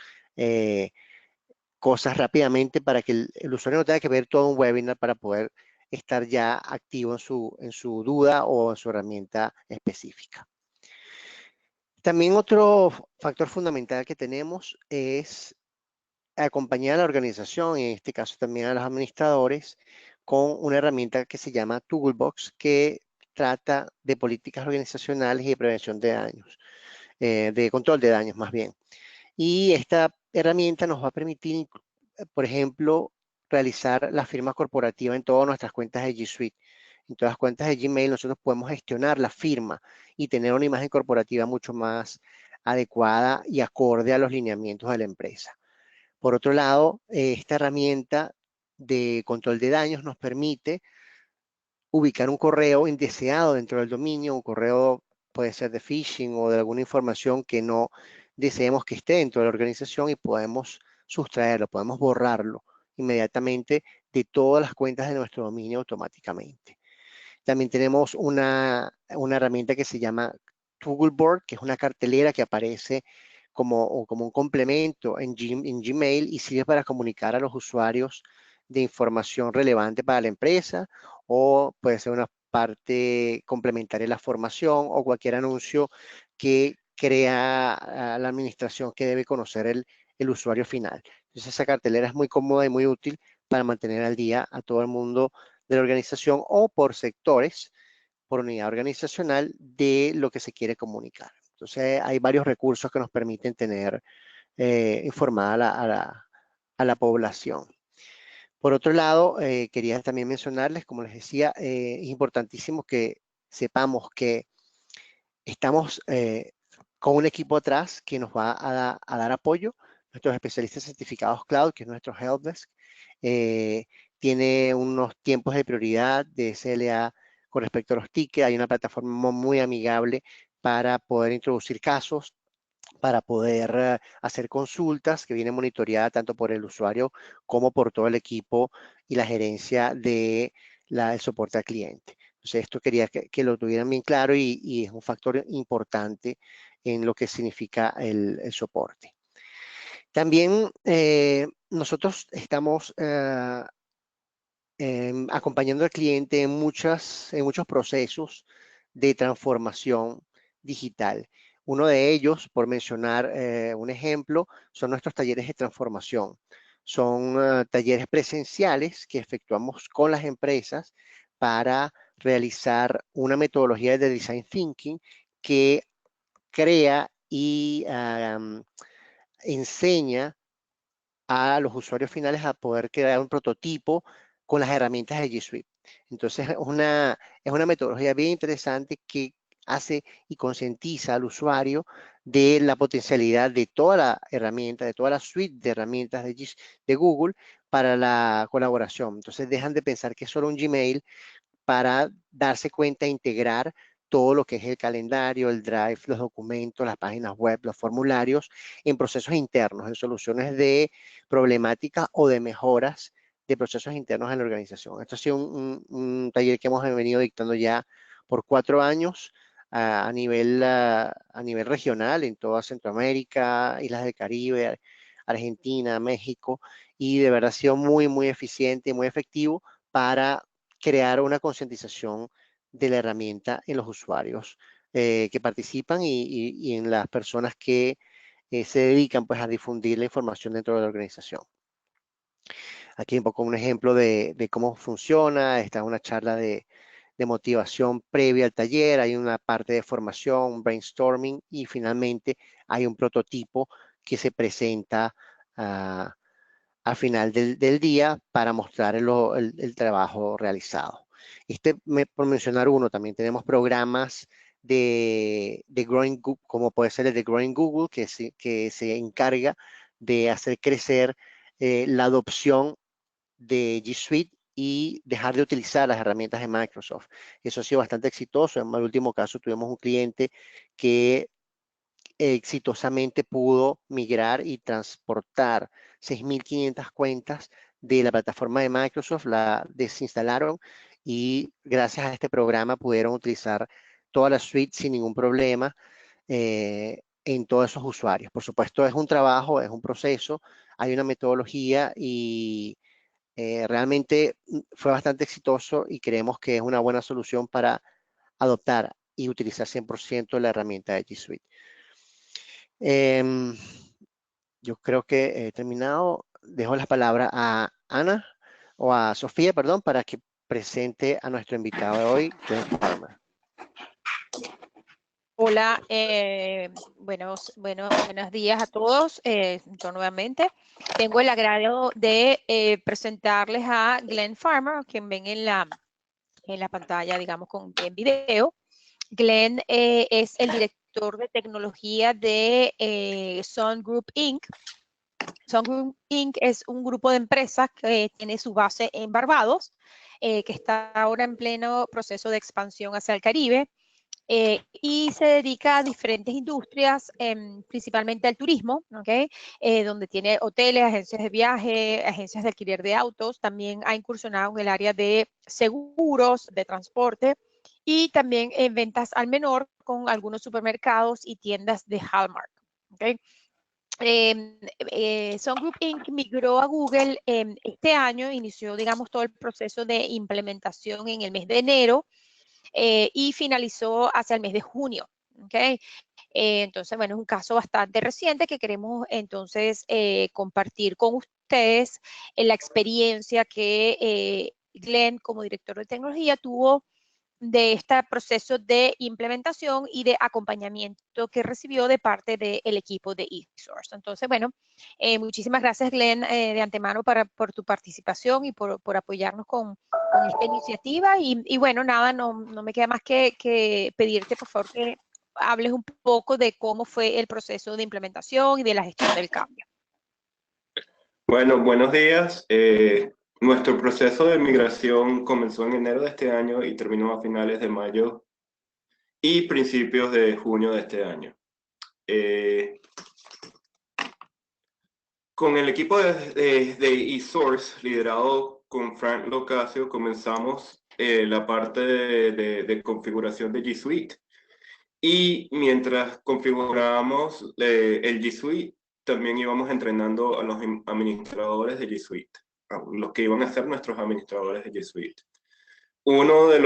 cosas rápidamente para que el usuario no tenga que ver todo un webinar para poder estar ya activo en su duda o en su herramienta específica. También otro factor fundamental que tenemos es acompañar a la organización, en este caso también a los administradores, con una herramienta que se llama Toolbox, que trata de políticas organizacionales y de prevención de daños, de control de daños más bien. Y esta herramienta nos va a permitir, por ejemplo, realizar la firma corporativa en todas nuestras cuentas de G Suite. En todas las cuentas de Gmail nosotros podemos gestionar la firma y tener una imagen corporativa mucho más adecuada y acorde a los lineamientos de la empresa. Por otro lado, esta herramienta de control de daños nos permite ubicar un correo indeseado dentro del dominio, un correo puede ser de phishing o de alguna información que no deseemos que esté dentro de la organización y podemos sustraerlo, podemos borrarlo inmediatamente de todas las cuentas de nuestro dominio automáticamente. También tenemos una herramienta que se llama Toolboard, que es una cartelera que aparece como un complemento en Gmail y sirve para comunicar a los usuarios de información relevante para la empresa o puede ser una parte complementaria de la formación o cualquier anuncio que crea a la administración que debe conocer el usuario final. Entonces esa cartelera es muy cómoda y muy útil para mantener al día a todo el mundo de la organización o por sectores, por unidad organizacional de lo que se quiere comunicar. Entonces hay varios recursos que nos permiten tener informada a la población. Por otro lado, quería también mencionarles, como les decía, es importantísimo que sepamos que estamos con un equipo atrás que nos va a dar apoyo. Nuestros especialistas certificados cloud, que es nuestro helpdesk, tiene unos tiempos de prioridad de SLA con respecto a los tickets. Hay una plataforma muy amigable para poder introducir casos, para poder hacer consultas que viene monitoreada tanto por el usuario como por todo el equipo y la gerencia del soporte al cliente. Entonces, esto quería que lo tuvieran bien claro y es un factor importante en lo que significa el soporte. También nosotros estamos acompañando al cliente en muchos procesos de transformación digital. Uno de ellos, por mencionar un ejemplo, son nuestros talleres de transformación. Son talleres presenciales que efectuamos con las empresas para realizar una metodología de Design Thinking que crea y enseña a los usuarios finales a poder crear un prototipo con las herramientas de G Suite. Entonces es una metodología bien interesante que hace y concientiza al usuario de la potencialidad de toda la herramienta, de toda la suite de herramientas de Google para la colaboración. Entonces dejan de pensar que es solo un Gmail para darse cuenta e integrar todo lo que es el calendario, el Drive, los documentos, las páginas web, los formularios, en procesos internos, en soluciones de problemáticas o de mejoras de procesos internos en la organización. Esto ha sido un taller que hemos venido dictando ya por 4 años a nivel regional en toda Centroamérica, Islas del Caribe, Argentina, México, y de verdad ha sido muy, muy eficiente y muy efectivo para crear una concientización de la herramienta en los usuarios que participan y en las personas que se dedican pues a difundir la información dentro de la organización. Aquí un poco un ejemplo de cómo funciona. Esta es una charla de motivación previa al taller, hay una parte de formación, un brainstorming y finalmente hay un prototipo que se presenta al final del día para mostrar el trabajo realizado. Por mencionar uno, también tenemos programas de Growing Google, como puede ser el de Growing Google, que se encarga de hacer crecer la adopción de G Suite y dejar de utilizar las herramientas de Microsoft. Eso ha sido bastante exitoso. En el último caso tuvimos un cliente que exitosamente pudo migrar y transportar 6.500 cuentas de la plataforma de Microsoft, la desinstalaron y gracias a este programa pudieron utilizar toda la suite sin ningún problema en todos esos usuarios. Por supuesto, es un trabajo, es un proceso, hay una metodología y realmente fue bastante exitoso y creemos que es una buena solución para adoptar y utilizar 100% la herramienta de G Suite. Yo creo que he terminado. Dejo la palabra a Ana, o a Sofía, perdón, para que presente a nuestro invitado de hoy, Glenn Farmer. Hola, buenos días a todos. Nuevamente, tengo el agrado de presentarles a Glenn Farmer, quien ven en la pantalla, digamos, en video. Glenn es el director de tecnología de Sun Group Inc. Sun Group Inc. es un grupo de empresas que tiene su base en Barbados, que está ahora en pleno proceso de expansión hacia el Caribe. Y se dedica a diferentes industrias, principalmente al turismo, ¿okay? Donde tiene hoteles, agencias de viaje, agencias de alquiler de autos. También ha incursionado en el área de seguros, de transporte y también en ventas al menor con algunos supermercados y tiendas de Hallmark. ¿Okay? Sun Group Inc. migró a Google este año, inició, digamos, todo el proceso de implementación en el mes de enero. Y finalizó hacia el mes de junio. ¿Okay? Entonces, bueno, es un caso bastante reciente que queremos entonces compartir con ustedes la experiencia que Glenn, como director de tecnología, tuvo de este proceso de implementación y de acompañamiento que recibió de parte del equipo de eSource. Entonces, bueno, muchísimas gracias, Glenn, de antemano por tu participación y por apoyarnos con esta iniciativa. Y bueno, nada, no me queda más que pedirte, por favor, que hables un poco de cómo fue el proceso de implementación y de la gestión del cambio. Bueno, buenos días. Nuestro proceso de migración comenzó en enero de este año y terminó a finales de mayo y principios de junio de este año. Con el equipo de eSource, liderado con Frank Locasio, comenzamos la parte de configuración de G Suite. Y mientras configurábamos el G Suite, también íbamos entrenando a los administradores de G Suite. los que iban a ser nuestros administradores de G Suite. Uno de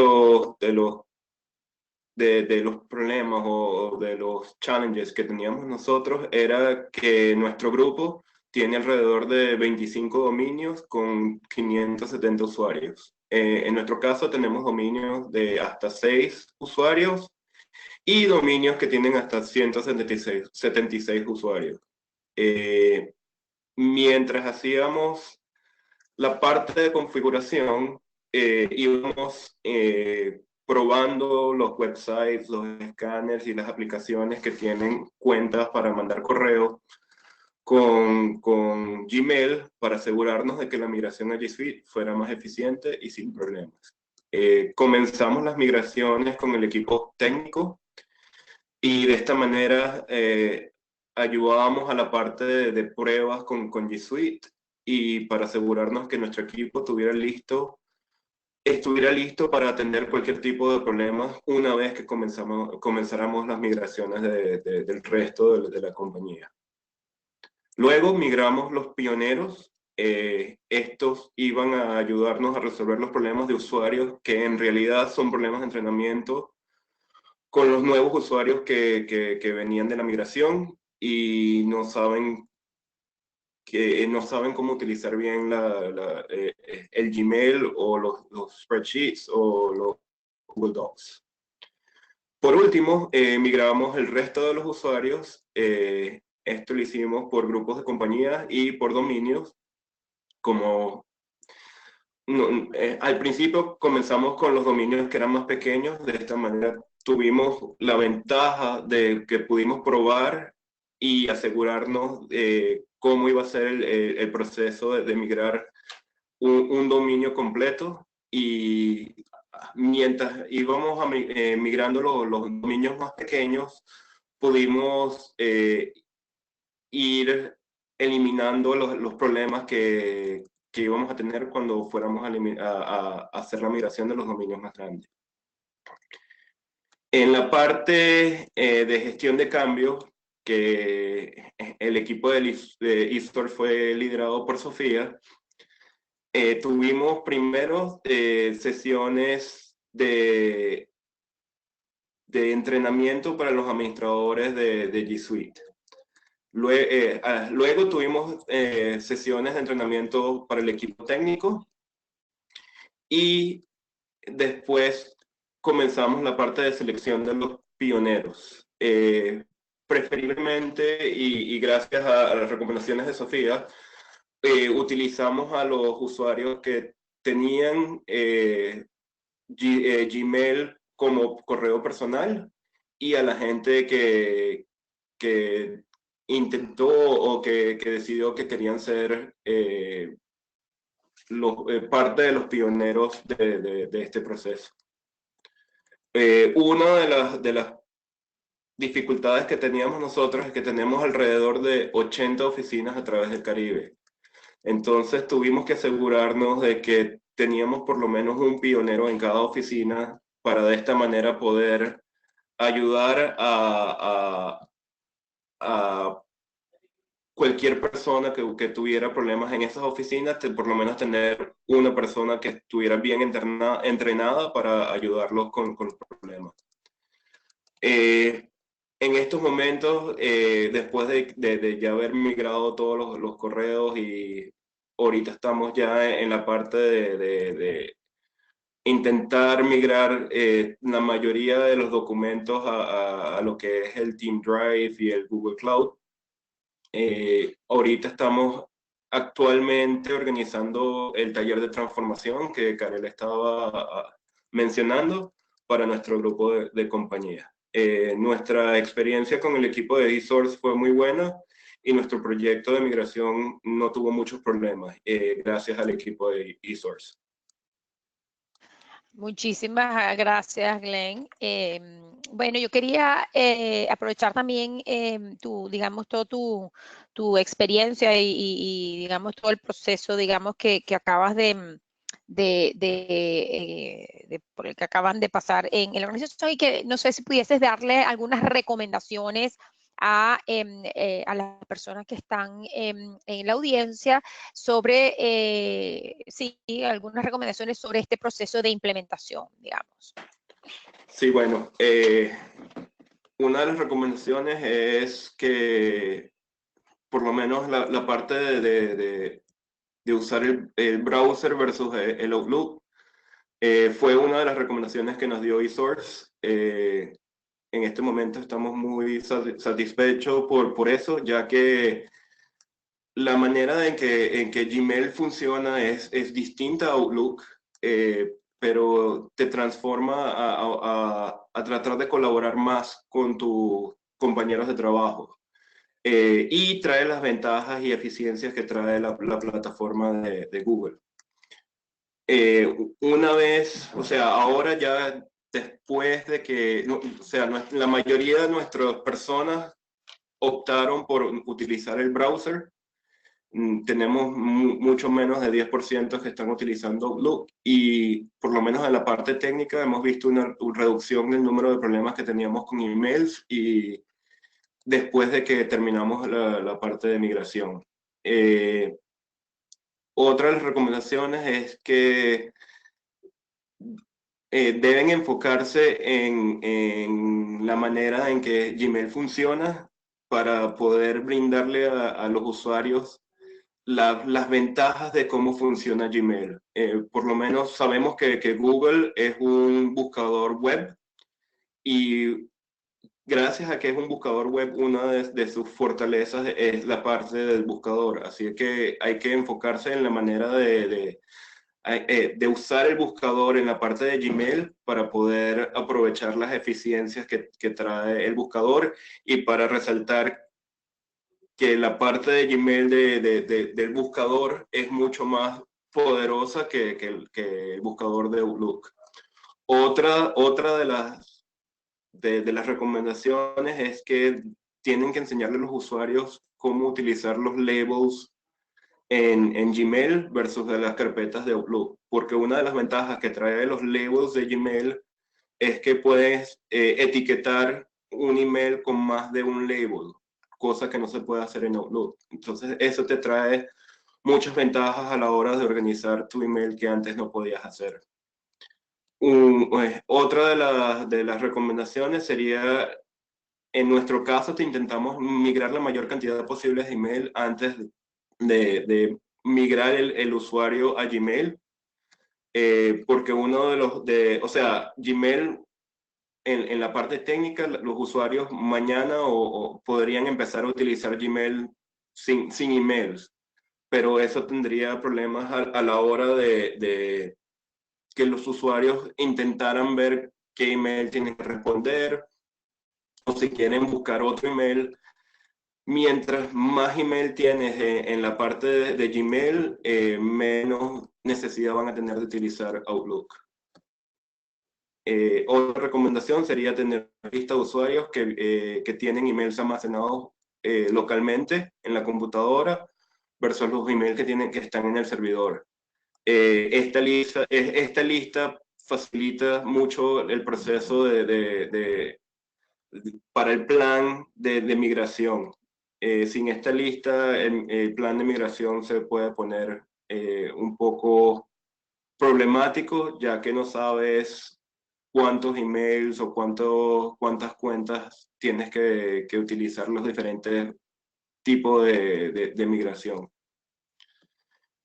los problemas o de los challenges que teníamos nosotros era que nuestro grupo tiene alrededor de 25 dominios con 570 usuarios. En nuestro caso tenemos dominios de hasta 6 usuarios y dominios que tienen hasta 176 usuarios. Mientras hacíamos la parte de configuración, íbamos probando los websites, los escáneres y las aplicaciones que tienen cuentas para mandar correo con Gmail para asegurarnos de que la migración a G Suite fuera más eficiente y sin problemas. Comenzamos las migraciones con el equipo técnico y de esta manera ayudábamos a la parte de pruebas con G Suite y para asegurarnos que nuestro equipo estuviera listo para atender cualquier tipo de problemas una vez que comenzáramos las migraciones del resto de la compañía. Luego migramos los pioneros. Estos iban a ayudarnos a resolver los problemas de usuarios que en realidad son problemas de entrenamiento con los nuevos usuarios que venían de la migración y no saben cómo utilizar bien el Gmail o los spreadsheets o los Google Docs. Por último, migramos el resto de los usuarios. Esto lo hicimos por grupos de compañías y por dominios. Al principio comenzamos con los dominios que eran más pequeños. De esta manera tuvimos la ventaja de que pudimos probar y asegurarnos cómo iba a ser el proceso de migrar un dominio completo. Y mientras íbamos migrando los dominios más pequeños, pudimos ir eliminando los problemas que íbamos a tener cuando fuéramos a hacer la migración de los dominios más grandes. En la parte de gestión de cambios, que el equipo de eStore fue liderado por Sofía, tuvimos primero sesiones de entrenamiento para los administradores de G Suite. Luego tuvimos sesiones de entrenamiento para el equipo técnico y después comenzamos la parte de selección de los pioneros. Preferiblemente y gracias a las recomendaciones de Sofía, utilizamos a los usuarios que tenían Gmail como correo personal y a la gente que intentó o que decidió que querían ser parte de los pioneros de este proceso. Una de las dificultades que teníamos nosotros es que tenemos alrededor de 80 oficinas a través del Caribe. Entonces tuvimos que asegurarnos de que teníamos por lo menos un pionero en cada oficina para de esta manera poder ayudar a cualquier persona que tuviera problemas en esas oficinas, por lo menos tener una persona que estuviera bien entrenada para ayudarlos con los problemas. En estos momentos, después de ya haber migrado todos los correos y ahorita estamos ya en la parte de intentar migrar la mayoría de los documentos a lo que es el Team Drive y el Google Cloud. Ahorita estamos actualmente organizando el taller de transformación que Karel estaba mencionando para nuestro grupo de compañía. Nuestra experiencia con el equipo de eSource fue muy buena y nuestro proyecto de migración no tuvo muchos problemas gracias al equipo de eSource. Muchísimas gracias, Glenn. Bueno, yo quería aprovechar también digamos, toda tu experiencia y, digamos, todo el proceso, digamos, que acabas por el que acaban de pasar en la organización y que no sé si pudieses darle algunas recomendaciones a las personas que están en la audiencia sobre, sí, algunas recomendaciones sobre este proceso de implementación, digamos. Sí, bueno, una de las recomendaciones es que por lo menos la parte de usar el browser versus el Outlook fue una de las recomendaciones que nos dio eSource. En este momento estamos muy satisfechos por eso, ya que la manera en que Gmail funciona es distinta a Outlook, pero te transforma a tratar de colaborar más con tus compañeros de trabajo. Y trae las ventajas y eficiencias que trae la plataforma de Google. Una vez, o sea, ahora ya después de que, o sea, la mayoría de nuestras personas optaron por utilizar el browser. Tenemos mucho menos de 10% que están utilizando Outlook y por lo menos en la parte técnica hemos visto una reducción del número de problemas que teníamos con emails y después de que terminamos la parte de migración. Otra de las recomendaciones es que deben enfocarse en la manera en que Gmail funciona para poder brindarle a los usuarios las ventajas de cómo funciona Gmail. Por lo menos sabemos que Google es un buscador web y gracias a que es un buscador web, una de sus fortalezas es la parte del buscador. Así que hay que enfocarse en la manera de usar el buscador en la parte de Gmail para poder aprovechar las eficiencias que trae el buscador y para resaltar que la parte de Gmail del buscador es mucho más poderosa que el buscador de Outlook. Otra de las recomendaciones es que tienen que enseñarle a los usuarios cómo utilizar los labels en Gmail versus de las carpetas de Outlook, porque una de las ventajas que trae los labels de Gmail es que puedes etiquetar un email con más de un label, cosa que no se puede hacer en Outlook. Entonces eso te trae muchas ventajas a la hora de organizar tu email que antes no podías hacer. Otra de las recomendaciones sería, en nuestro caso, te intentamos migrar la mayor cantidad posible de email antes de migrar el usuario a Gmail, porque uno o sea, Gmail en la parte técnica, los usuarios mañana o podrían empezar a utilizar Gmail sin emails, pero eso tendría problemas a la hora de que los usuarios intentaran ver qué email tienen que responder o si quieren buscar otro email. Mientras más email tienes en la parte de Gmail, menos necesidad van a tener de utilizar Outlook. Otra recomendación sería tener lista de usuarios que tienen emails almacenados localmente en la computadora versus los emails que están en el servidor. Esta lista facilita mucho el proceso para el plan de migración. Sin esta lista, el plan de migración se puede poner un poco problemático, ya que no sabes cuántos emails o cuántas cuentas tienes que utilizar los diferentes tipos de migración.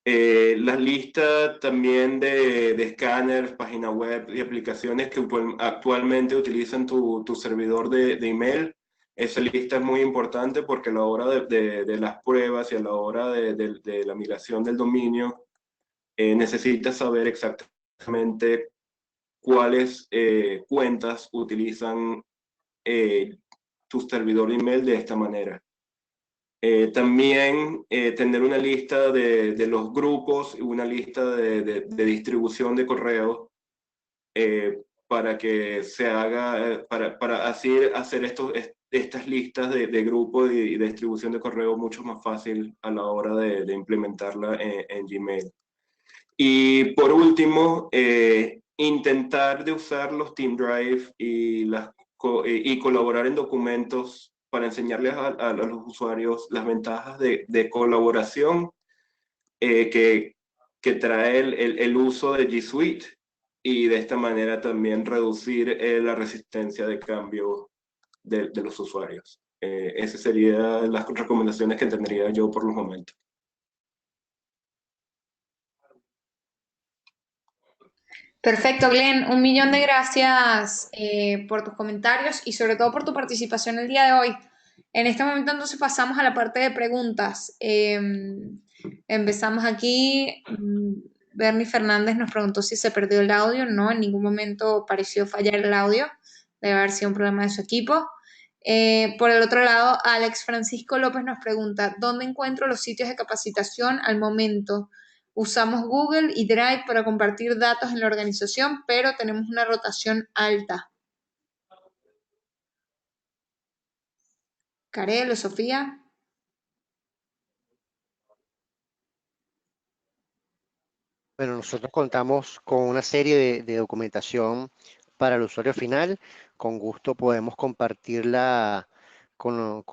La lista también de escáneres, páginas web y aplicaciones que actualmente utilizan tu servidor de email, esa lista es muy importante porque a la hora de las pruebas y a la hora de la migración del dominio, necesitas saber exactamente cuáles cuentas utilizan tu servidor de email de esta manera. También tener una lista de los grupos y una lista de distribución de correo para que se haga, para así hacer estas listas de grupo y de distribución de correo mucho más fácil a la hora de implementarla en Gmail. Y por último, intentar de usar los Team Drive y colaborar en documentos para enseñarles a los usuarios las ventajas de colaboración que trae el uso de G Suite, y de esta manera también reducir la resistencia de cambio de los usuarios. Esas serían las recomendaciones que tendría yo por los momentos. Perfecto, Glenn. Un millón de gracias por tus comentarios y sobre todo por tu participación el día de hoy. En este momento entonces pasamos a la parte de preguntas. Empezamos aquí. Bernie Fernández nos preguntó si se perdió el audio. No, en ningún momento pareció fallar el audio. Debe haber sido un problema de su equipo. Por el otro lado, Alex Francisco López nos pregunta, ¿dónde encuentro los sitios de capacitación al momento? Usamos Google y Drive para compartir datos en la organización, pero tenemos una rotación alta. Karel o Sofía. Bueno, nosotros contamos con una serie de documentación para el usuario final. Con gusto podemos compartirla con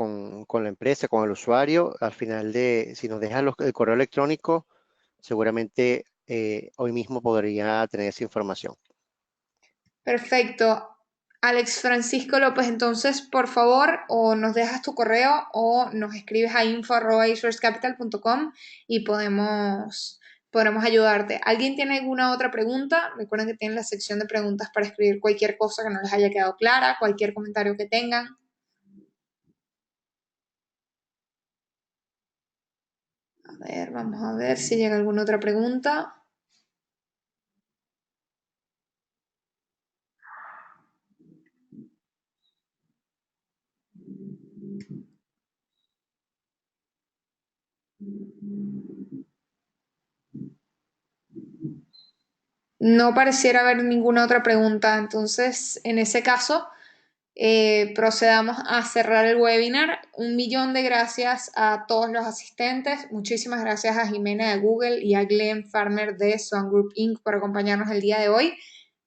la empresa, con el usuario. Al final si nos dejan el correo electrónico, seguramente hoy mismo podría tener esa información. Perfecto. Alex Francisco López, entonces, por favor, o nos dejas tu correo o nos escribes a info@isourcecapital.com y podremos ayudarte. ¿Alguien tiene alguna otra pregunta? Recuerden que tienen la sección de preguntas para escribir cualquier cosa que no les haya quedado clara, cualquier comentario que tengan. A ver, vamos a ver si llega alguna otra pregunta. No pareciera haber ninguna otra pregunta, entonces en ese caso procedamos a cerrar el webinar. Un millón de gracias a todos los asistentes. Muchísimas gracias a Jimena de Google y a Glenn Farmer de Swan Group Inc. por acompañarnos el día de hoy.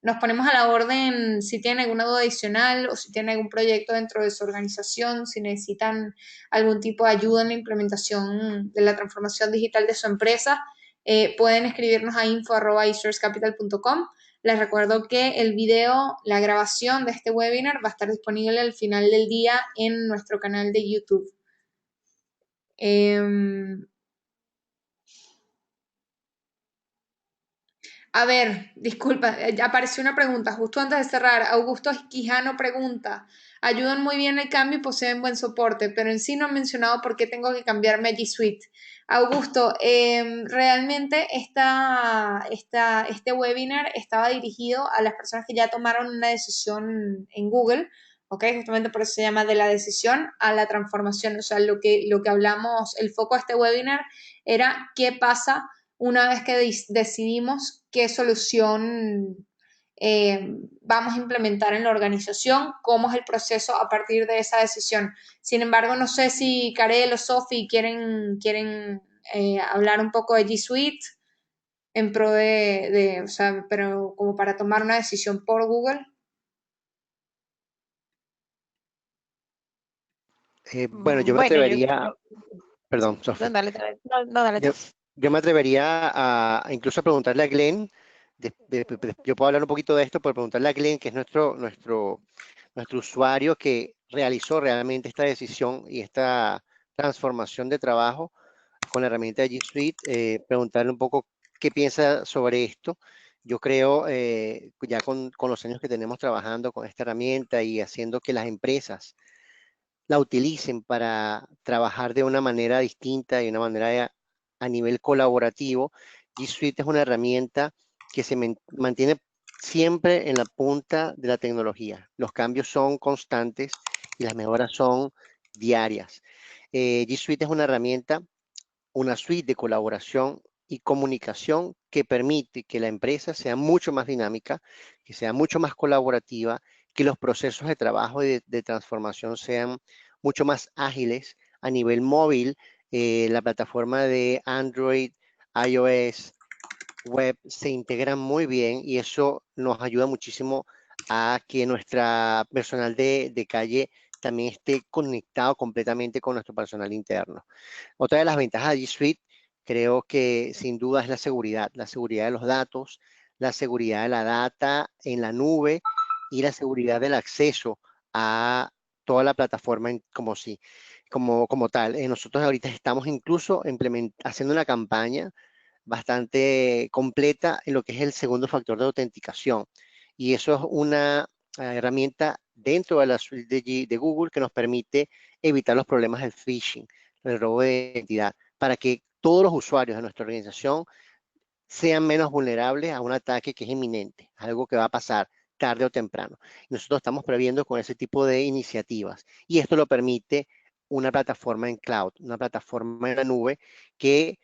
Nos ponemos a la orden si tienen alguna duda adicional o si tienen algún proyecto dentro de su organización, si necesitan algún tipo de ayuda en la implementación de la transformación digital de su empresa. Pueden escribirnos a info@isourcecapital.com. Les recuerdo que el video, la grabación de este webinar va a estar disponible al final del día en nuestro canal de YouTube. A ver, disculpa, apareció una pregunta justo antes de cerrar. Augusto Quijano pregunta, ayudan muy bien el cambio y poseen buen soporte, pero en sí no han mencionado por qué tengo que cambiarme a G Suite. Augusto, realmente este webinar estaba dirigido a las personas que ya tomaron una decisión en Google, ¿ok? Justamente por eso se llama de la decisión a la transformación. O sea, lo que hablamos, el foco de este webinar era qué pasa una vez que decidimos qué solución vamos a implementar en la organización, cómo es el proceso a partir de esa decisión. Sin embargo, no sé si Karel o Sofi quieren hablar un poco de G Suite en pro o sea, pero como para tomar una decisión por Google. Bueno, yo me atrevería, perdón, Sí, Sofía. dale, no, dale tú. Yo me atrevería a incluso a preguntarle a Glenn, yo puedo hablar un poquito de esto, pero preguntarle a Glenn, que es nuestro usuario que realizó realmente esta decisión y esta transformación de trabajo con la herramienta de G Suite, preguntarle un poco qué piensa sobre esto. Yo creo, ya con los años que tenemos trabajando con esta herramienta y haciendo que las empresas la utilicen para trabajar de una manera distinta y una manera a nivel colaborativo, G Suite es una herramienta que se mantiene siempre en la punta de la tecnología. Los cambios son constantes y las mejoras son diarias. G Suite es una herramienta, una suite de colaboración y comunicación que permite que la empresa sea mucho más dinámica, que sea mucho más colaborativa, que los procesos de trabajo y de transformación sean mucho más ágiles a nivel móvil. La plataforma de Android, iOS, web se integran muy bien y eso nos ayuda muchísimo a que nuestra personal de calle también esté conectado completamente con nuestro personal interno. Otra de las ventajas de G Suite, creo que sin duda es la seguridad de los datos, la seguridad de la data en la nube y la seguridad del acceso a toda la plataforma como tal. Nosotros ahorita estamos incluso haciendo una campaña bastante completa en lo que es el segundo factor de autenticación. Y eso es una herramienta dentro de la suite de Google que nos permite evitar los problemas del phishing, el robo de identidad, para que todos los usuarios de nuestra organización sean menos vulnerables a un ataque que es inminente, algo que va a pasar tarde o temprano. Nosotros estamos previendo con ese tipo de iniciativas y esto lo permite una plataforma en cloud, una plataforma en la nube que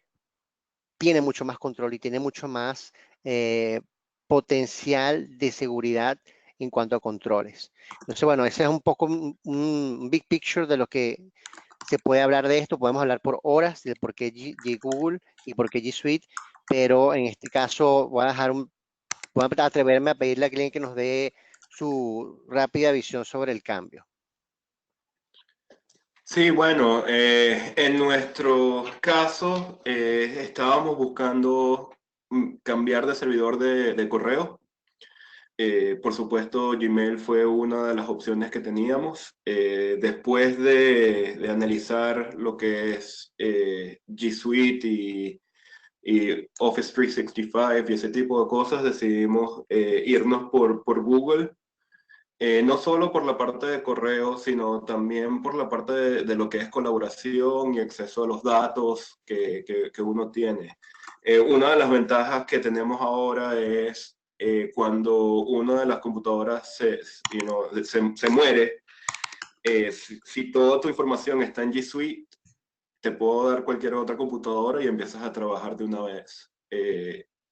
tiene mucho más control y tiene mucho más potencial de seguridad en cuanto a controles. Entonces, bueno, ese es un poco un big picture de lo que se puede hablar de esto. Podemos hablar por horas de por qué Google y por qué G Suite, pero en este caso voy a atreverme a pedirle al cliente que nos dé su rápida visión sobre el cambio. Sí, bueno, en nuestro caso estábamos buscando cambiar de servidor de correo. Por supuesto, Gmail fue una de las opciones que teníamos. Después de analizar lo que es G Suite y Office 365 y ese tipo de cosas, decidimos irnos por Google. No solo por la parte de correo, sino también por la parte de lo que es colaboración y acceso a los datos que uno tiene. Una de las ventajas que tenemos ahora es cuando una de las computadoras se muere, si toda tu información está en G Suite, te puedo dar cualquier otra computadora y empiezas a trabajar de una vez.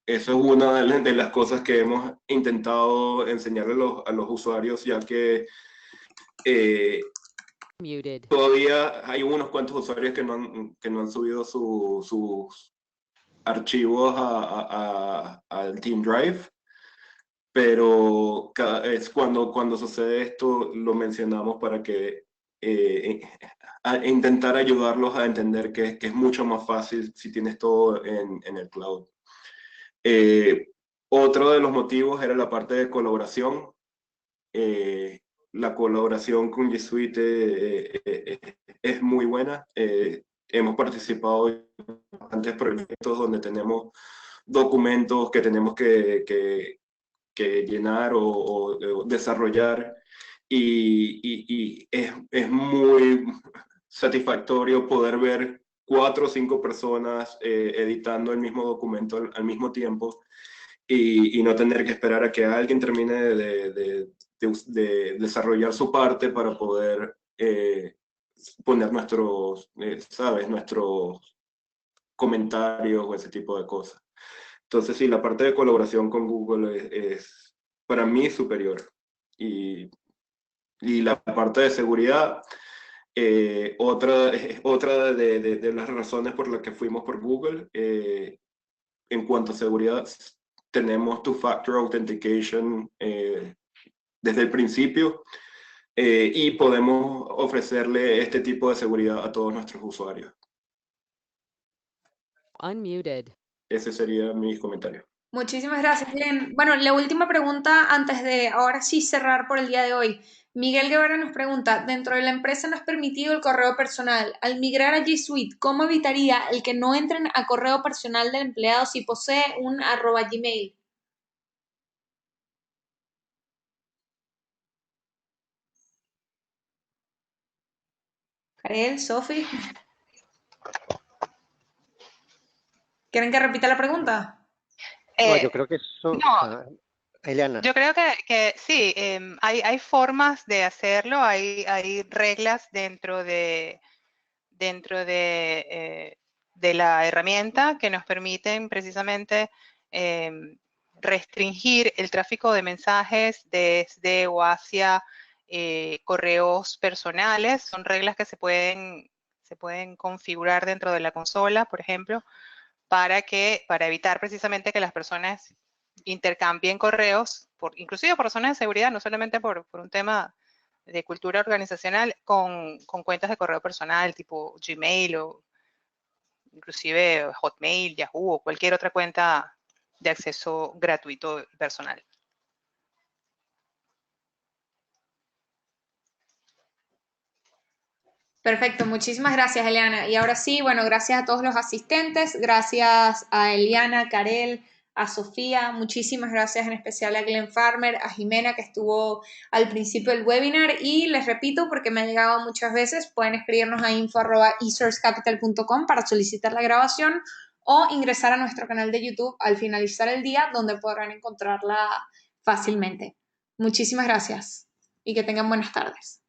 Eso es una de las cosas que hemos intentado enseñarle a los usuarios, ya que todavía hay unos cuantos usuarios que no han subido sus archivos al Team Drive, pero es cuando sucede esto lo mencionamos para que intentar ayudarlos a entender que es mucho más fácil si tienes todo en el cloud. Otro de los motivos era la parte de colaboración. La colaboración con G Suite es muy buena. Hemos participado en bastantes proyectos donde tenemos documentos que tenemos que llenar o desarrollar y es muy satisfactorio poder ver 4 o 5 personas editando el mismo documento al mismo tiempo y no tener que esperar a que alguien termine de desarrollar su parte para poder poner nuestros comentarios o ese tipo de cosas. Entonces, sí, la parte de colaboración con Google es para mí superior. Y la parte de seguridad, otra de las razones por las que fuimos por Google, en cuanto a seguridad, tenemos two-factor authentication desde el principio y podemos ofrecerle este tipo de seguridad a todos nuestros usuarios. Unmuted. Ese sería mi comentario. Muchísimas gracias, Glenn. Bueno, la última pregunta antes de ahora sí cerrar por el día de hoy. Miguel Guevara nos pregunta, dentro de la empresa no es permitido el correo personal. Al migrar a G Suite, ¿cómo evitaría el que no entren a correo personal del empleado si posee un @gmail? Ariel, Sophie. ¿Quieren que repita la pregunta? No, yo creo que eso... No. Eliana. Yo creo que sí, hay formas de hacerlo, hay reglas dentro de la herramienta que nos permiten precisamente restringir el tráfico de mensajes desde o hacia correos personales. Son reglas que se pueden configurar dentro de la consola, por ejemplo, para evitar precisamente que las personas intercambien correos, inclusive por razones de seguridad, no solamente por un tema de cultura organizacional con cuentas de correo personal tipo Gmail o inclusive Hotmail, Yahoo o cualquier otra cuenta de acceso gratuito y personal. Perfecto, muchísimas gracias, Eliana. Y ahora sí, bueno, gracias a todos los asistentes, gracias a Eliana, Karel, a Sofía, muchísimas gracias en especial a Glenn Farmer, a Jimena que estuvo al principio del webinar y les repito porque me ha llegado muchas veces, pueden escribirnos a info@esourcecapital.com para solicitar la grabación o ingresar a nuestro canal de YouTube al finalizar el día donde podrán encontrarla fácilmente. Muchísimas gracias y que tengan buenas tardes.